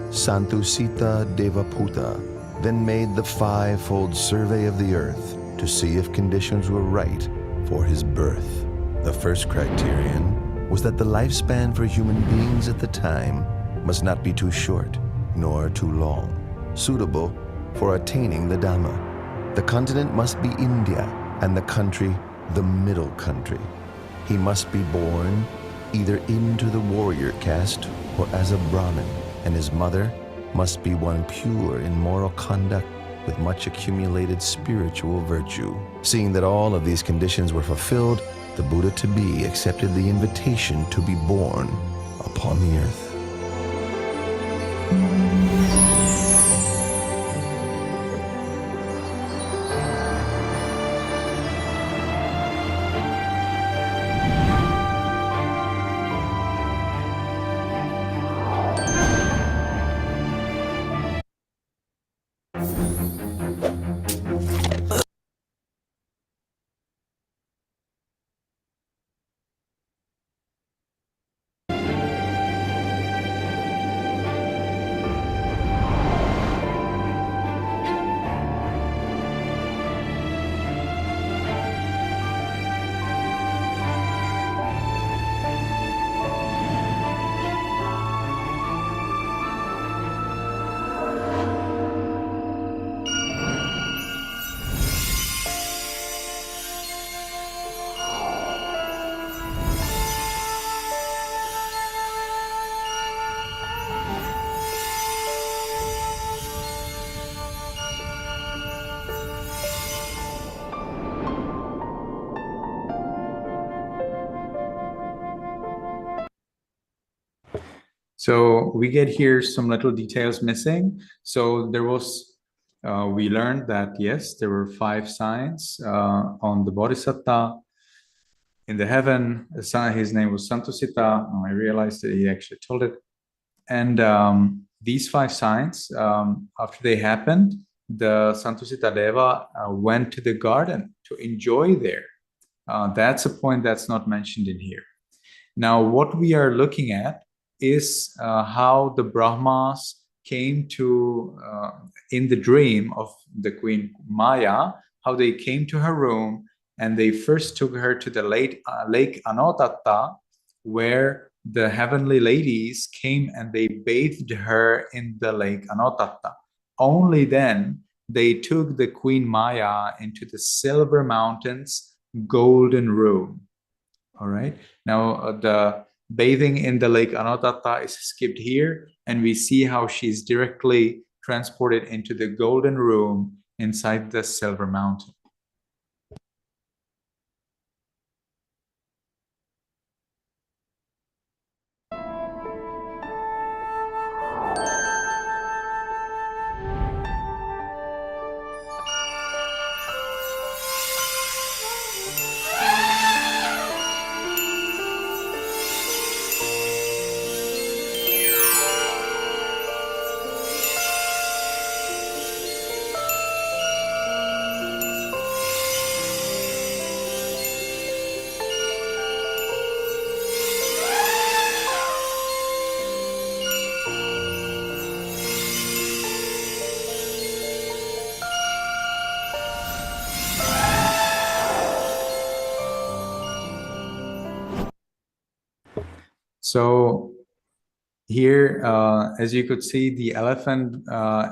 Santusita Devaputa then made the fivefold survey of the earth to see if conditions were right for his birth. The first criterion was that the lifespan for human beings at the time must not be too short nor too long, suitable for attaining the Dhamma. The continent must be India and the country the middle country. He must be born either into the warrior caste or as a Brahmin, and his mother must be one pure in moral conduct with much accumulated spiritual virtue. Seeing that all of these conditions were fulfilled, the Buddha-to-be accepted the invitation to be born upon the earth. So we get here some little details missing. So there was, we learned that yes, there were 5 signs on the Bodhisattva in the heaven. His name was Santusita. I realized that he actually told it. And these 5 signs, after they happened, the Santusita Deva went to the garden to enjoy there. That's a point that's not mentioned in here. Now, what we are looking at is how the Brahmas came to, in the dream of the Queen Maya, how they came to her room and they first took her to the lake Anotatta, where the heavenly ladies came and they bathed her in the lake Anotatta. Only then they took the Queen Maya into the Silver Mountain's golden room. All right. Now the bathing in the lake Anotatta is skipped here, and we see how she's directly transported into the golden room inside the Silver Mountain. So here, as you could see, the elephant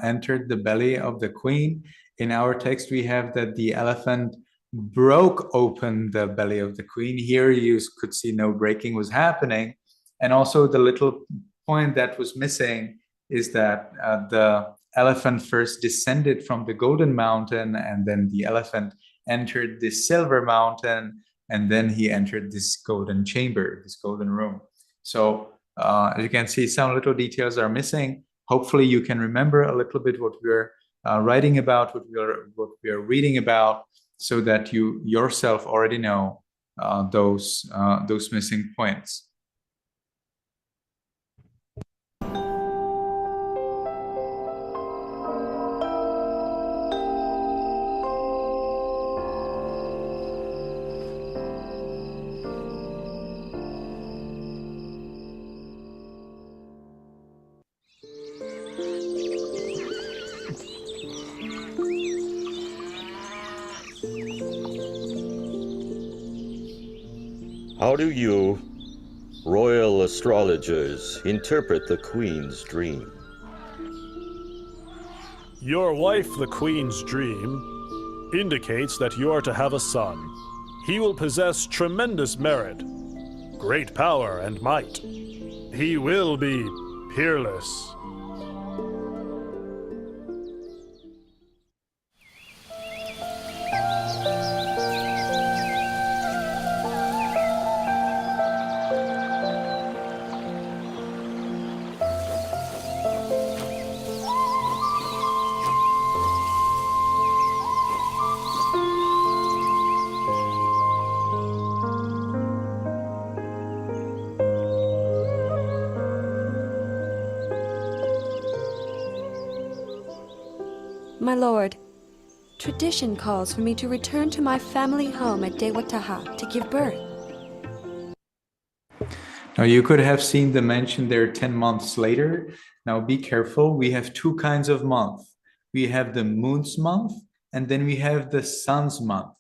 entered the belly of the queen. In our text, we have that the elephant broke open the belly of the queen. Here you could see no breaking was happening. And also the little point that was missing is that the elephant first descended from the golden mountain, and then the elephant entered the silver mountain, and then he entered this golden chamber, this golden room. So as you can see, some little details are missing. Hopefully you can remember a little bit what we're writing about, what we are reading about, so that you yourself already know those missing points. How do you, royal astrologers, interpret the Queen's dream? Your wife, the Queen's dream, indicates that you are to have a son. He will possess tremendous merit, great power and might. He will be peerless. My lord, tradition calls for me to return to my family home at Dewataha to give birth. Now you could have seen the mention there 10 months later. Now be careful, we have two kinds of month. We have the moon's month and then we have the sun's month.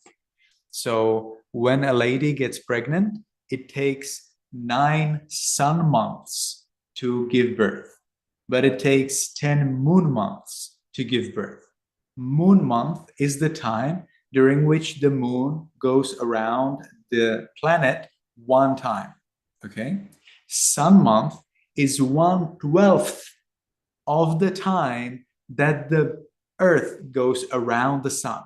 So when a lady gets pregnant, it takes 9 sun months to give birth, but it takes 10 moon months to give birth. Moon month is the time during which the moon goes around the planet one time. Okay? Sun month is 1/12 of the time that the earth goes around the sun.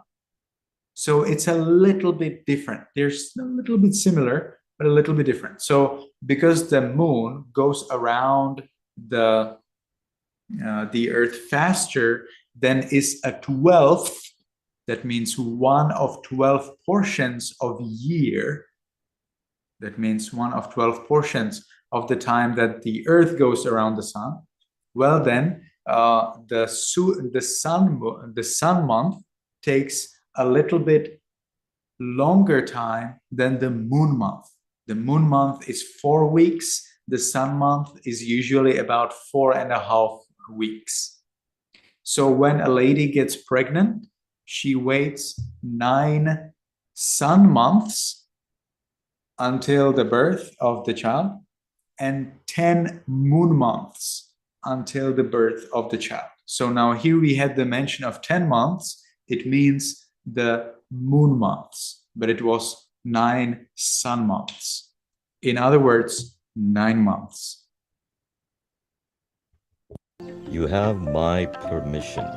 So it's a little bit different. There's a little bit similar, but a little bit different. So because the moon goes around the earth faster, then is a 12th, that means 1 of 12 portions of year. That means 1 of 12 portions of the time that the earth goes around the sun. Well then, the sun month takes a little bit longer time than the moon month. The moon month is 4 weeks. The sun month is usually about 4.5 weeks. So when a lady gets pregnant, she waits 9 sun months until the birth of the child and 10 moon months until the birth of the child. So now here we had the mention of 10 months. It means the moon months, but it was 9 sun months. In other words, 9 months. You have my permission.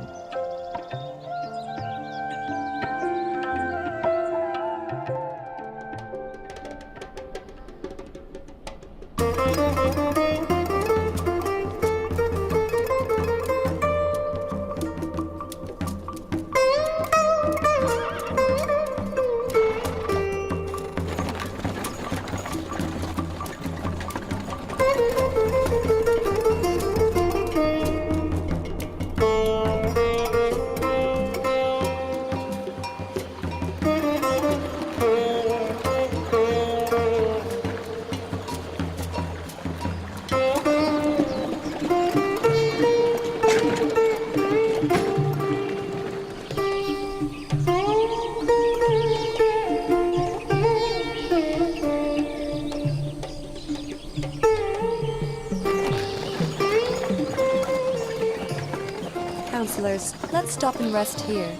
Let's stop and rest here.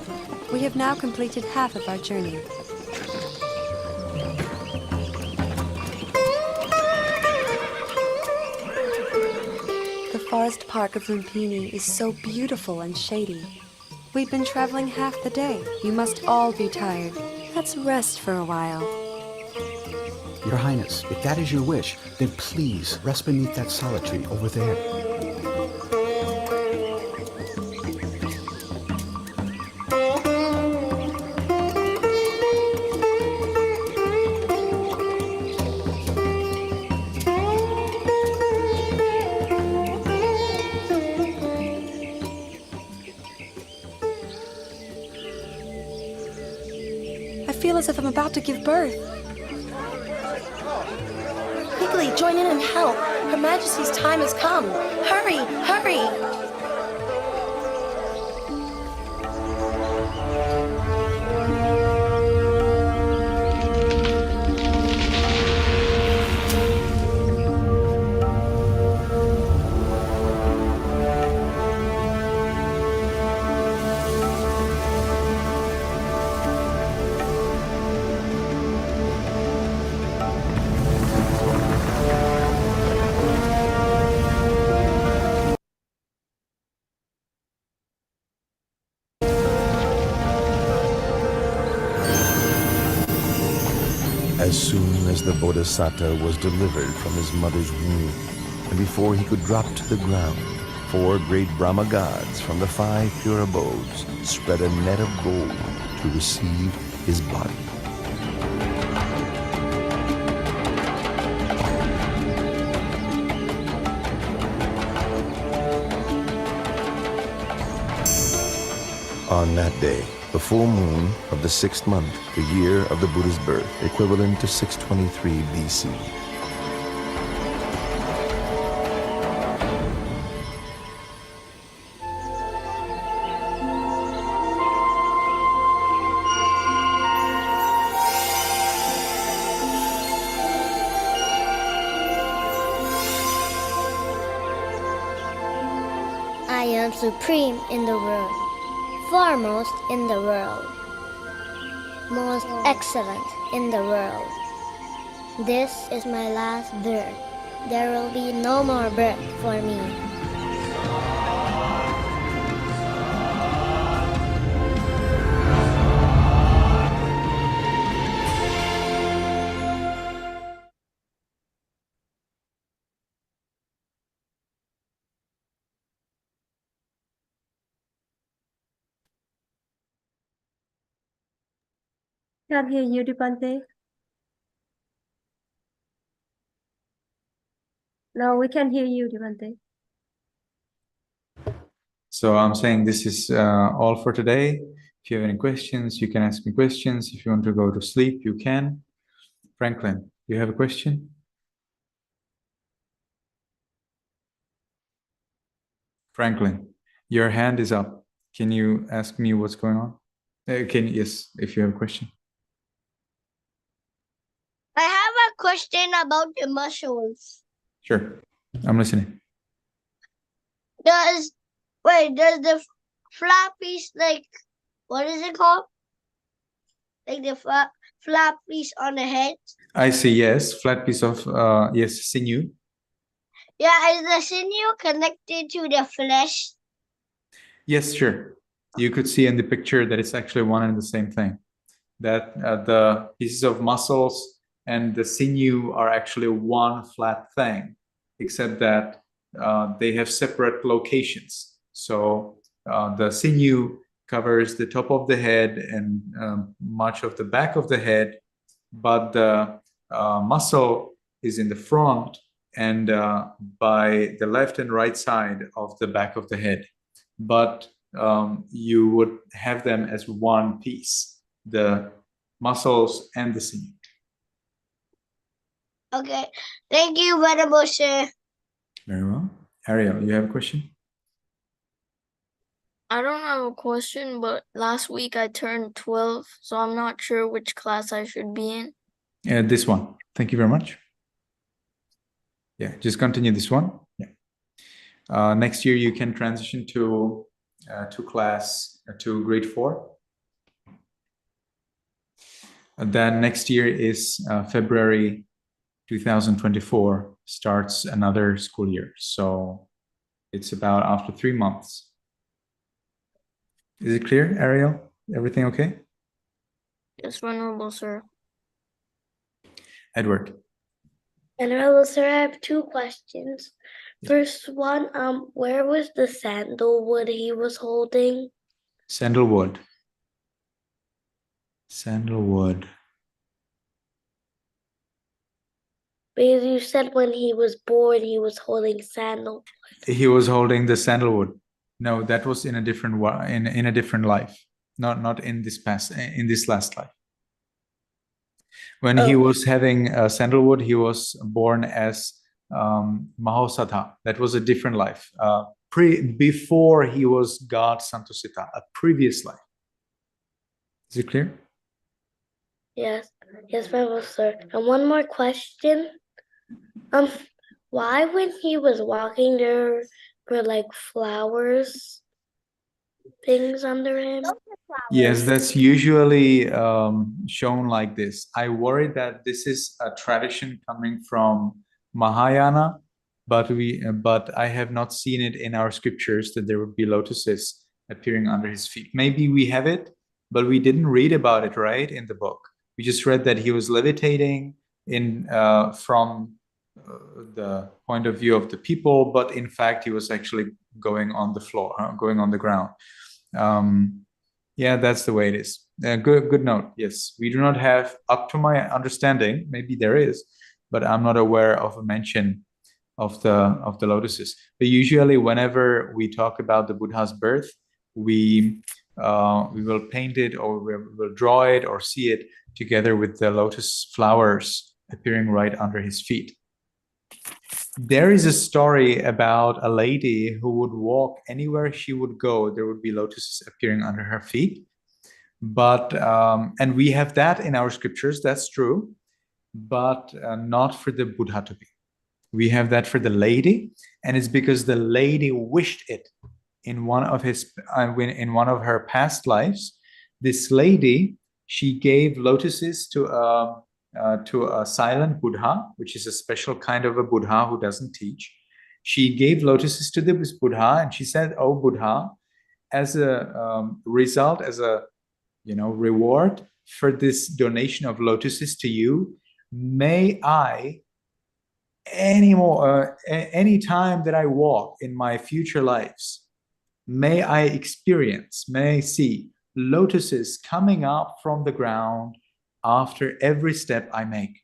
We have now completed half of our journey. The forest park of Lumpini is so beautiful and shady. We've been traveling half the day. You must all be tired. Let's rest for a while. Your Highness, if that is your wish, then please rest beneath that solid tree over there. As if I'm about to give birth. Quickly, join in and help. Her Majesty's time has come. Hurry, hurry! As soon as the Bodhisattva was delivered from his mother's womb, and before he could drop to the ground, 4 great Brahma gods from the 5 pure abodes spread a net of gold to receive his body. On that day, the full moon of the 6th month, the year of the Buddha's birth, equivalent to 623 BC. I am supreme in the world, foremost in the world, most excellent in the world. This is my last birth. There will be no more birth for me. Can't hear you, Dipante. No, we can hear you, Dipante. So I'm saying this is all for today. If you have any questions, you can ask me questions. If you want to go to sleep, you can. Franklin, you have a question? Franklin, your hand is up. Can you ask me what's going on? Yes, if you have a question. I have a question about the muscles. Sure, I'm listening. Does the flappies, like, what is it called? Like the flappies on the head? I see, yes, flat piece of, yes, sinew. Yeah, is the sinew connected to the flesh? Yes, sure. You could see in the picture that it's actually one and the same thing. That the pieces of muscles and the sinew are actually one flat thing, except that they have separate locations. So the sinew covers the top of the head and much of the back of the head, but the muscle is in the front and by the left and right side of the back of the head. But you would have them as one piece, the muscles and the sinew. Okay, thank you very much. Very well. Ariel, you have a question? I don't have a question, but last week I turned 12, so I'm not sure which class I should be in. This one. Thank you very much. Yeah, just continue this one. Yeah. Next year you can transition to grade 4. And then next year is February 2024 starts another school year. So it's about after 3 months. Is it clear, Ariel? Everything okay? Yes, Venerable Sir. Edward. Venerable Sir, I have 2 questions. First one, where was the sandalwood he was holding? Sandalwood. Sandalwood. Because you said when he was born, he was holding sandalwood. He was holding the sandalwood. No, that was in a different in a different life. Not in this last life. When he was having sandalwood, he was born as Mahosaddha. That was a different life. Before he was God Santusita, a previous life. Is it clear? Yes, Venerable Sir. And one more question. Why when he was walking there were like flowers things under him? Yes, that's usually shown like this. I worry that this is a tradition coming from Mahayana, but I have not seen it in our scriptures that there would be lotuses appearing under his feet. Maybe we have it, but we didn't read about it, right, in the book. We just read that he was levitating in from the point of view of the people, but in fact he was actually going on the floor, going on the ground. Yeah, that's the way it is. Good note. Yes, we do not have, up to my understanding, maybe there is, but I'm not aware of a mention of the lotuses. But usually, whenever we talk about the Buddha's birth, we will paint it, or we will draw it or see it together with the lotus flowers appearing right under his feet. There is a story about a lady who would walk anywhere she would go. There would be lotuses appearing under her feet. But, and we have that in our scriptures, that's true, but not for the Buddha to be. We have that for the lady, and it's because the lady wished it in one of her past lives. This lady, she gave lotuses to a silent Buddha, which is a special kind of a Buddha who doesn't teach. She gave lotuses to this Buddha, and she said, "Oh Buddha, as a result, as a reward for this donation of lotuses to you, may I, any time that I walk in my future lives, may I experience, may I see lotuses coming up from the ground after every step I make."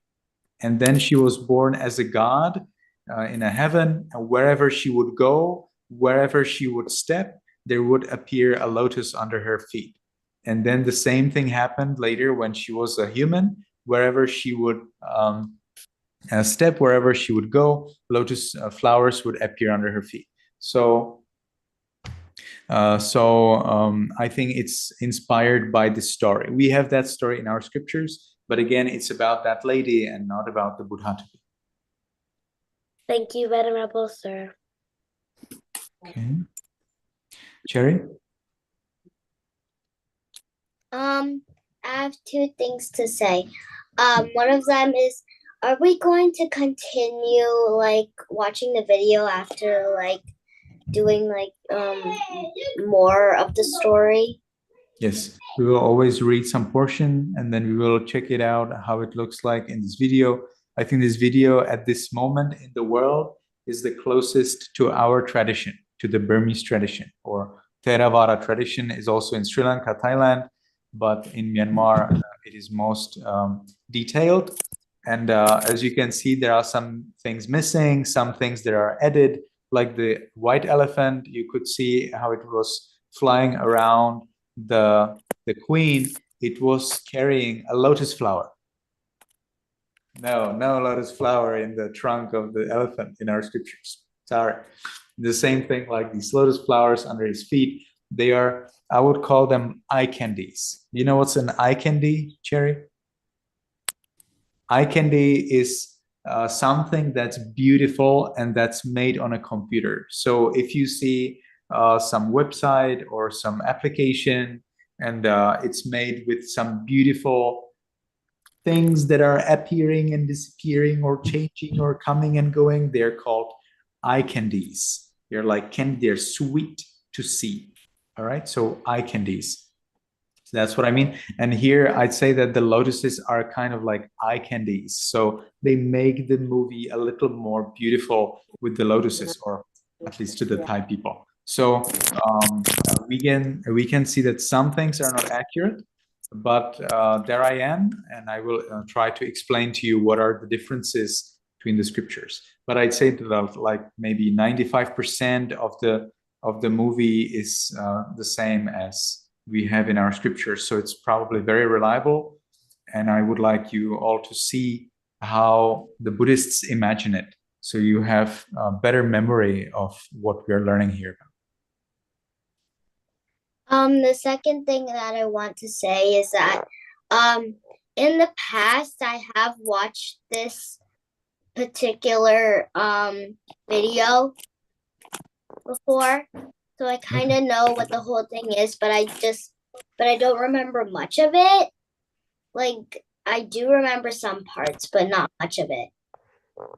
And then she was born as a god in a heaven, and wherever she would go, wherever she would step, there would appear a lotus under her feet. And then the same thing happened later when she was a human. Wherever she would step, wherever she would go, lotus flowers would appear under her feet. So I think it's inspired by this story. We have that story in our scriptures, but again, it's about that lady and not about the Buddha. Thank you, Venerable Sir. Okay. Cherry? I have two things to say. One of them is, are we going to continue watching the video after doing more of the story? Yes, we will always read some portion and then we will check it out how it looks like in this video. I think this video at this moment in the world is the closest to our tradition, to the Burmese tradition, or Theravada tradition is also in Sri Lanka, Thailand, but in Myanmar it is most detailed. And as you can see, there are some things missing, some things that are added, like the white elephant. You could see how it was flying around the queen. It was carrying a lotus flower. No lotus flower in the trunk of the elephant in our scriptures. Sorry. The same thing, like these lotus flowers under his feet. They are, I would call them eye candies. You know what's an eye candy, Cherry? Eye candy is something that's beautiful and that's made on a computer. So if you see some website or some application and it's made with some beautiful things that are appearing and disappearing or changing or coming and going, they're called eye candies. They're like candy, they're sweet to see. All right, so eye candies. So that's what I mean. And here I'd say that the lotuses are kind of like eye candies. So they make the movie a little more beautiful with the lotuses, or at least to the Thai people. So we can see that some things are not accurate, but there I am, and I will try to explain to you what are the differences between the scriptures. But I'd say that like maybe 95% of the movie is the same as we have in our scriptures. So it's probably very reliable. And I would like you all to see how the Buddhists imagine it, so you have a better memory of what we're learning here. The second thing that I want to say is that in the past I have watched this particular video before, so I kind of know what the whole thing is, but I don't remember much of it. Like, I do remember some parts, but not much of it.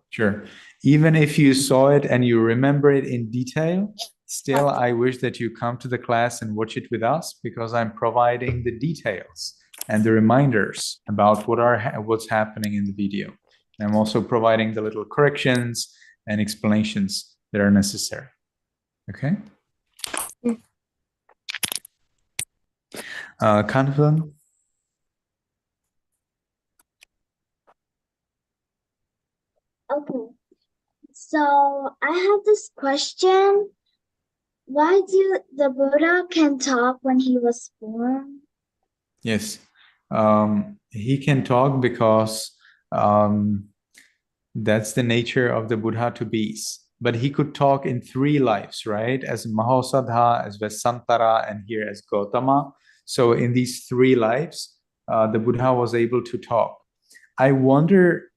Sure. Even if you saw it and you remember it in detail, still, I wish that you come to the class and watch it with us, because I'm providing the details and the reminders about what's happening in the video. And I'm also providing the little corrections and explanations that are necessary. Okay? Confident? Okay. So I have this question. Why do the Buddha can talk when he was born? Yes. He can talk because that's the nature of the Buddha to be. But he could talk in 3 lives, right? As Mahosadha, as Vesantara, and here as Gotama. So in these 3 lives, the Buddha was able to talk. I wonder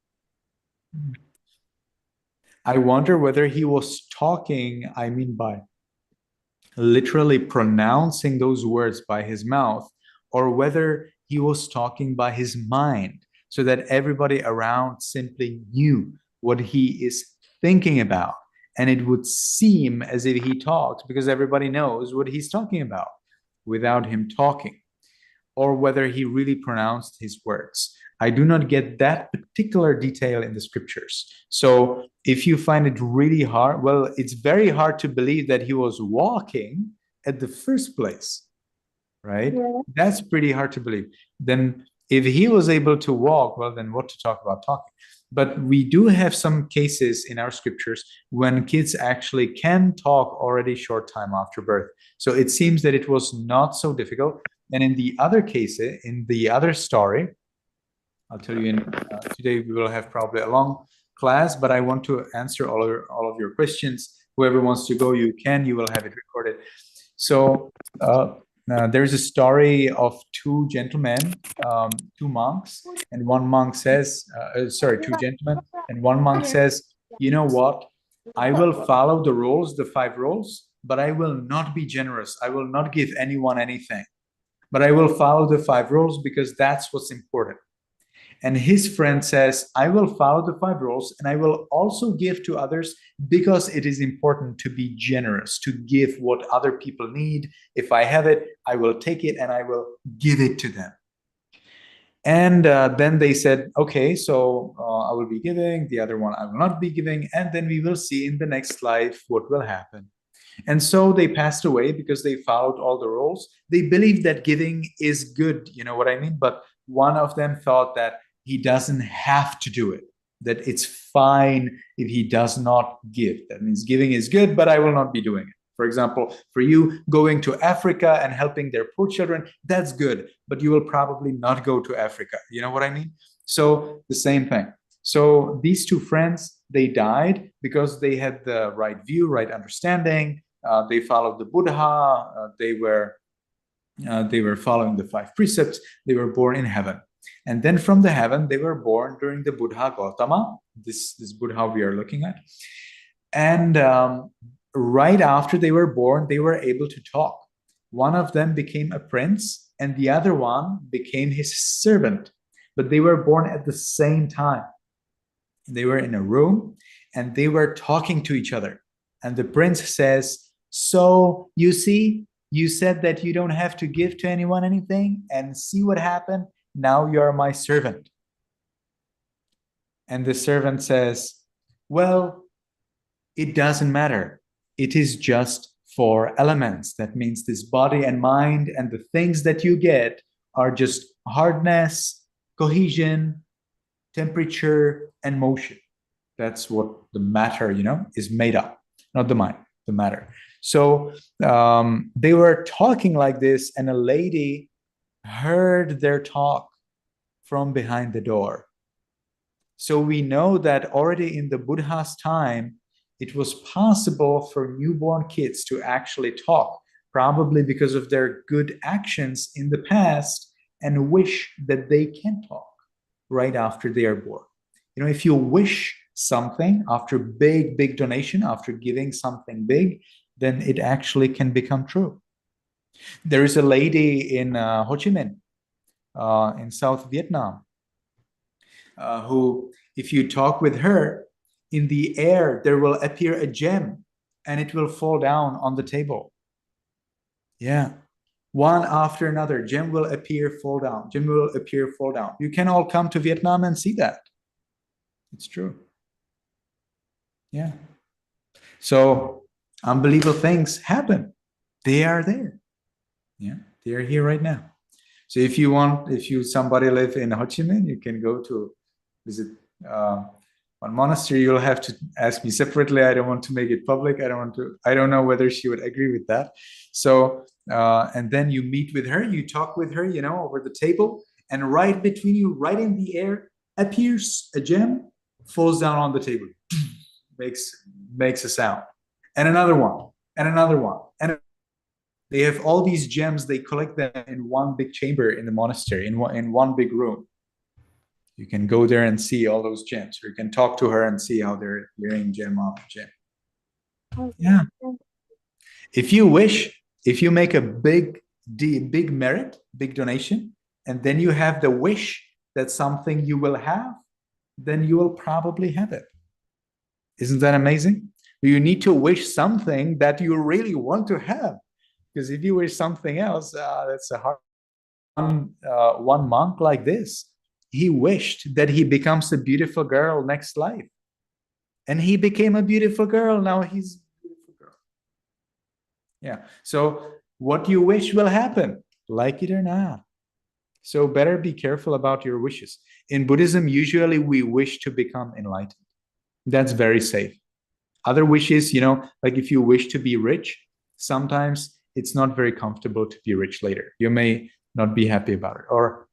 whether he was talking, I mean by literally pronouncing those words by his mouth, or whether he was talking by his mind, so that everybody around simply knew what he is thinking about. And it would seem as if he talked because everybody knows what he's talking about without him talking, or whether he really pronounced his words. I do not get that particular detail in the scriptures. So if you find it really hard, well, it's very hard to believe that he was walking at the first place, right? Yeah. That's pretty hard to believe. Then if he was able to walk, well, then what to talk about talking? But we do have some cases in our scriptures when kids actually can talk already short time after birth. So it seems that it was not so difficult. And in the other cases, in the other story, I'll tell you today we will have probably a long class, but I want to answer all of your questions. Whoever wants to go, you can. You will have it recorded. So there's a story of 2 gentlemen, 2 monks, and one monk says, 2 gentlemen, and one monk says, you know what? I will follow the rules, the 5 rules, but I will not be generous. I will not give anyone anything, but I will follow the 5 rules because that's what's important. And his friend says, I will follow the 5 rules and I will also give to others because it is important to be generous, to give what other people need. If I have it, I will take it and I will give it to them. And then they said, okay, so I will be giving, the other one I will not be giving, and then we will see in the next life what will happen. And so they passed away because they followed all the rules. They believed that giving is good, you know what I mean? But one of them thought that he doesn't have to do it, that it's fine if he does not give. That means giving is good, but I will not be doing it. For example, for you, going to Africa and helping their poor children, that's good, but you will probably not go to Africa. You know what I mean? So the same thing. So these 2 friends, they died because they had the right view, right understanding. They followed the Buddha. They were following the 5 precepts. They were born in heaven. And then from the heaven, they were born during the Buddha Gotama, this Buddha we are looking at. And right after they were born, they were able to talk. One of them became a prince and the other one became his servant. But they were born at the same time. They were in a room and they were talking to each other. And the prince says, so you see, you said that you don't have to give to anyone anything, and see what happened? Now you are my servant. And the servant says, well, it doesn't matter. It is just 4 elements. That means this body and mind, and the things that you get are just hardness, cohesion, temperature, and motion. That's what the matter, is made up. Not the mind, the matter. So they were talking like this, and a lady heard their talk from behind the door. So we know that already in the Buddha's time, it was possible for newborn kids to actually talk, probably because of their good actions in the past, and wish that they can talk right after they are born. If you wish something after big donation, after giving something big, then it actually can become true. There is a lady in Ho Chi Minh, in South Vietnam, who, if you talk with her, in the air, there will appear a gem and it will fall down on the table. Yeah. One after another, gem will appear, fall down. Gem will appear, fall down. You can all come to Vietnam and see that. It's true. Yeah. So unbelievable things happen. They are there. Yeah, they are here right now. So if somebody live in Ho Chi Minh, you can go to visit one monastery. You'll have to ask me separately. I don't want to make it public. I don't know whether she would agree with that. So and then you meet with her, you talk with her, over the table, and right between you, right in the air, appears a gem, falls down on the table, makes a sound, and another one, and another one, and they have all these gems. They collect them in one big chamber in the monastery, in one big room. You can go there and see all those gems, or you can talk to her and see how they're clearing gem after gem. Yeah. If you wish, if you make a big merit, big donation, and then you have the wish that something you will have, then you will probably have it. Isn't that amazing? You need to wish something that you really want to have. Because if you wish something else, that's a hard one monk like this. He wished that he becomes a beautiful girl next life. And he became a beautiful girl. Now he's a beautiful girl. Yeah. So what you wish will happen, like it or not. So better be careful about your wishes. In Buddhism, usually we wish to become enlightened. That's very safe. Other wishes, like if you wish to be rich, sometimes it's not very comfortable to be rich later. You may not be happy about it. Or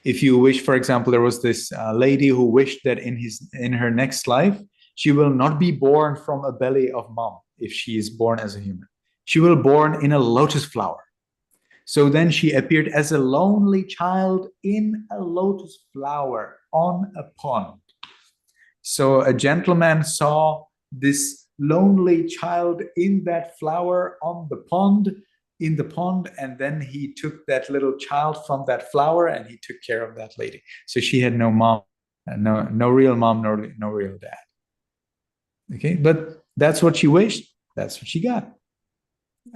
if you wish, for example, there was this lady who wished that in her next life, she will not be born from a belly of mom if she is born as a human. She will be born in a lotus flower. So then she appeared as a lonely child in a lotus flower on a pond. So a gentleman saw this lonely child in that flower on the pond, and then he took that little child from that flower and he took care of that lady. So she had no mom, no real mom, no real dad. Okay, but that's what she wished. That's what she got.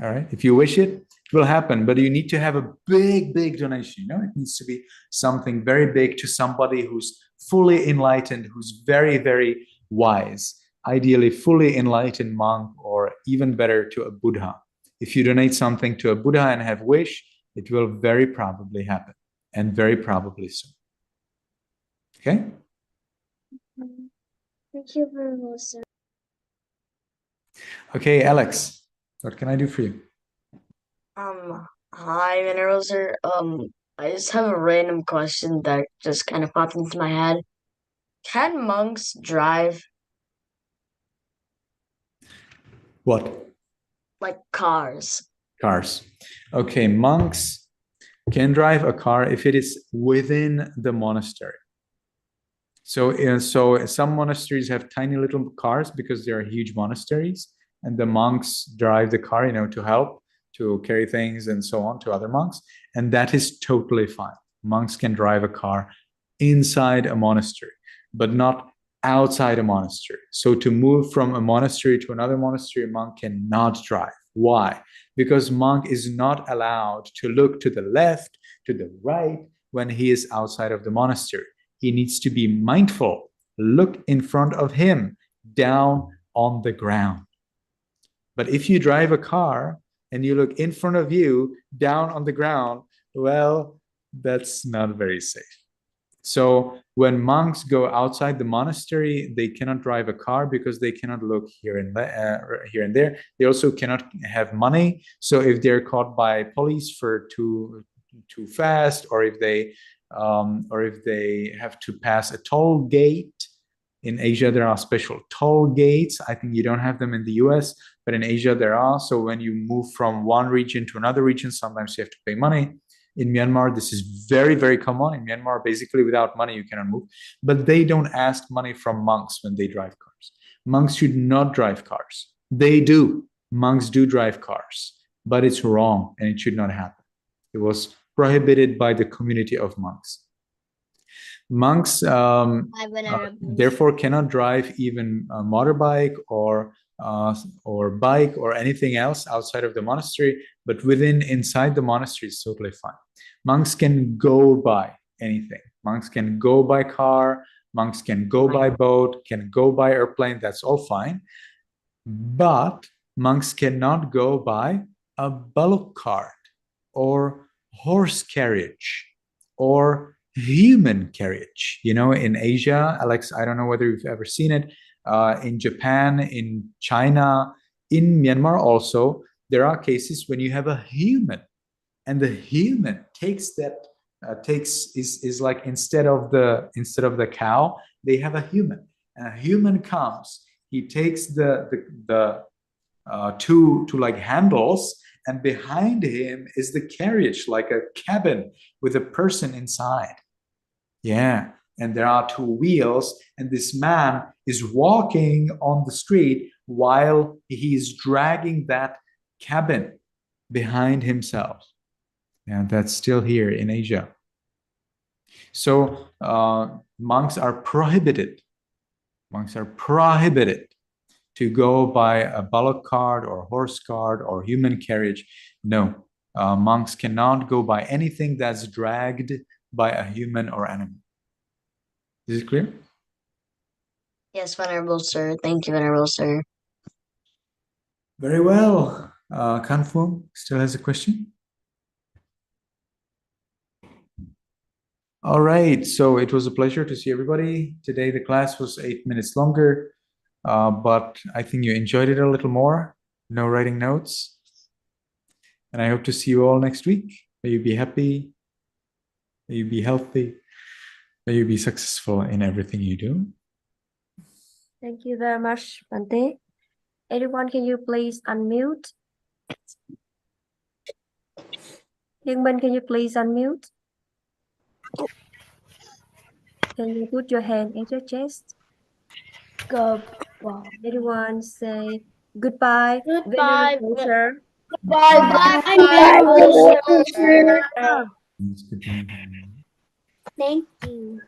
All right, if you wish it, it will happen. But you need to have a big donation. It needs to be something very big to somebody who's fully enlightened, who's very, very wise. Ideally, fully enlightened monk, or even better, to a Buddha. If you donate something to a Buddha and have wish, it will very probably happen, and very probably soon. Okay? Thank you very much, sir. Okay, Alex, what can I do for you? Hi, Mineral Sir. I just have a random question that just kind of popped into my head. Can monks drive? What? Like cars. Cars. Okay, monks can drive a car if it is within the monastery. So some monasteries have tiny little cars because they are huge monasteries, and the monks drive the car, to help, to carry things and so on to other monks, and that is totally fine. Monks can drive a car inside a monastery, but not outside a monastery. So to move from a monastery to another monastery, a monk cannot drive. Why? Because monk is not allowed to look to the left, to the right, when he is outside of the monastery. He needs to be mindful, look in front of him, down on the ground. But if you drive a car and you look in front of you, down on the ground, well, that's not very safe. So when monks go outside the monastery, they cannot drive a car because they cannot look here and there. They also cannot have money. So if they're caught by police for too fast, or if they have to pass a toll gate. In Asia, there are special toll gates. I think you don't have them in the US, but in Asia there are. So when you move from one region to another region, sometimes you have to pay money. In Myanmar, this is very, very common. In Myanmar, basically without money, you cannot move. But they don't ask money from monks when they drive cars. Monks should not drive cars. They do. Monks do drive cars, but it's wrong and it should not happen. It was prohibited by the community of monks. Monks, therefore, cannot drive even a motorbike or or bike or anything else outside of the monastery, but inside the monastery is totally fine. Monks can go by anything. Monks can go by car, monks can go by boat, can go by airplane, that's all fine. But monks cannot go by a bullock cart or horse carriage or human carriage. You know, in Asia, Alex, I don't know whether you've ever seen it, in Japan, in China, in Myanmar also, there are cases when you have a human, and the human takes that is like instead of the cow, they have a human, and a human comes. He takes the two like handles, and behind him is the carriage, like a cabin with a person inside. Yeah, and there are two wheels, and this man is walking on the street while he is dragging that cabin behind himself. And that's still here in Asia. So monks are prohibited. Monks are prohibited to go by a bullock cart or horse cart or human carriage. No, monks cannot go by anything that's dragged by a human or animal. Is it clear? Yes, Venerable Sir. Thank you, Venerable Sir. Very well. Kanfu still has a question? All right, so it was a pleasure to see everybody. Today the class was 8 minutes longer, but I think you enjoyed it a little more. No writing notes. And I hope to see you all next week. May you be happy. May you be healthy. May you be successful in everything you do. Thank you very much, Bante. Everyone, can you please unmute? Young Man, can you please unmute? Can you put your hand at your chest? Goodbye. Everyone say goodbye. Goodbye. Venerable Sir. Goodbye. Venerable Sir. Thank you.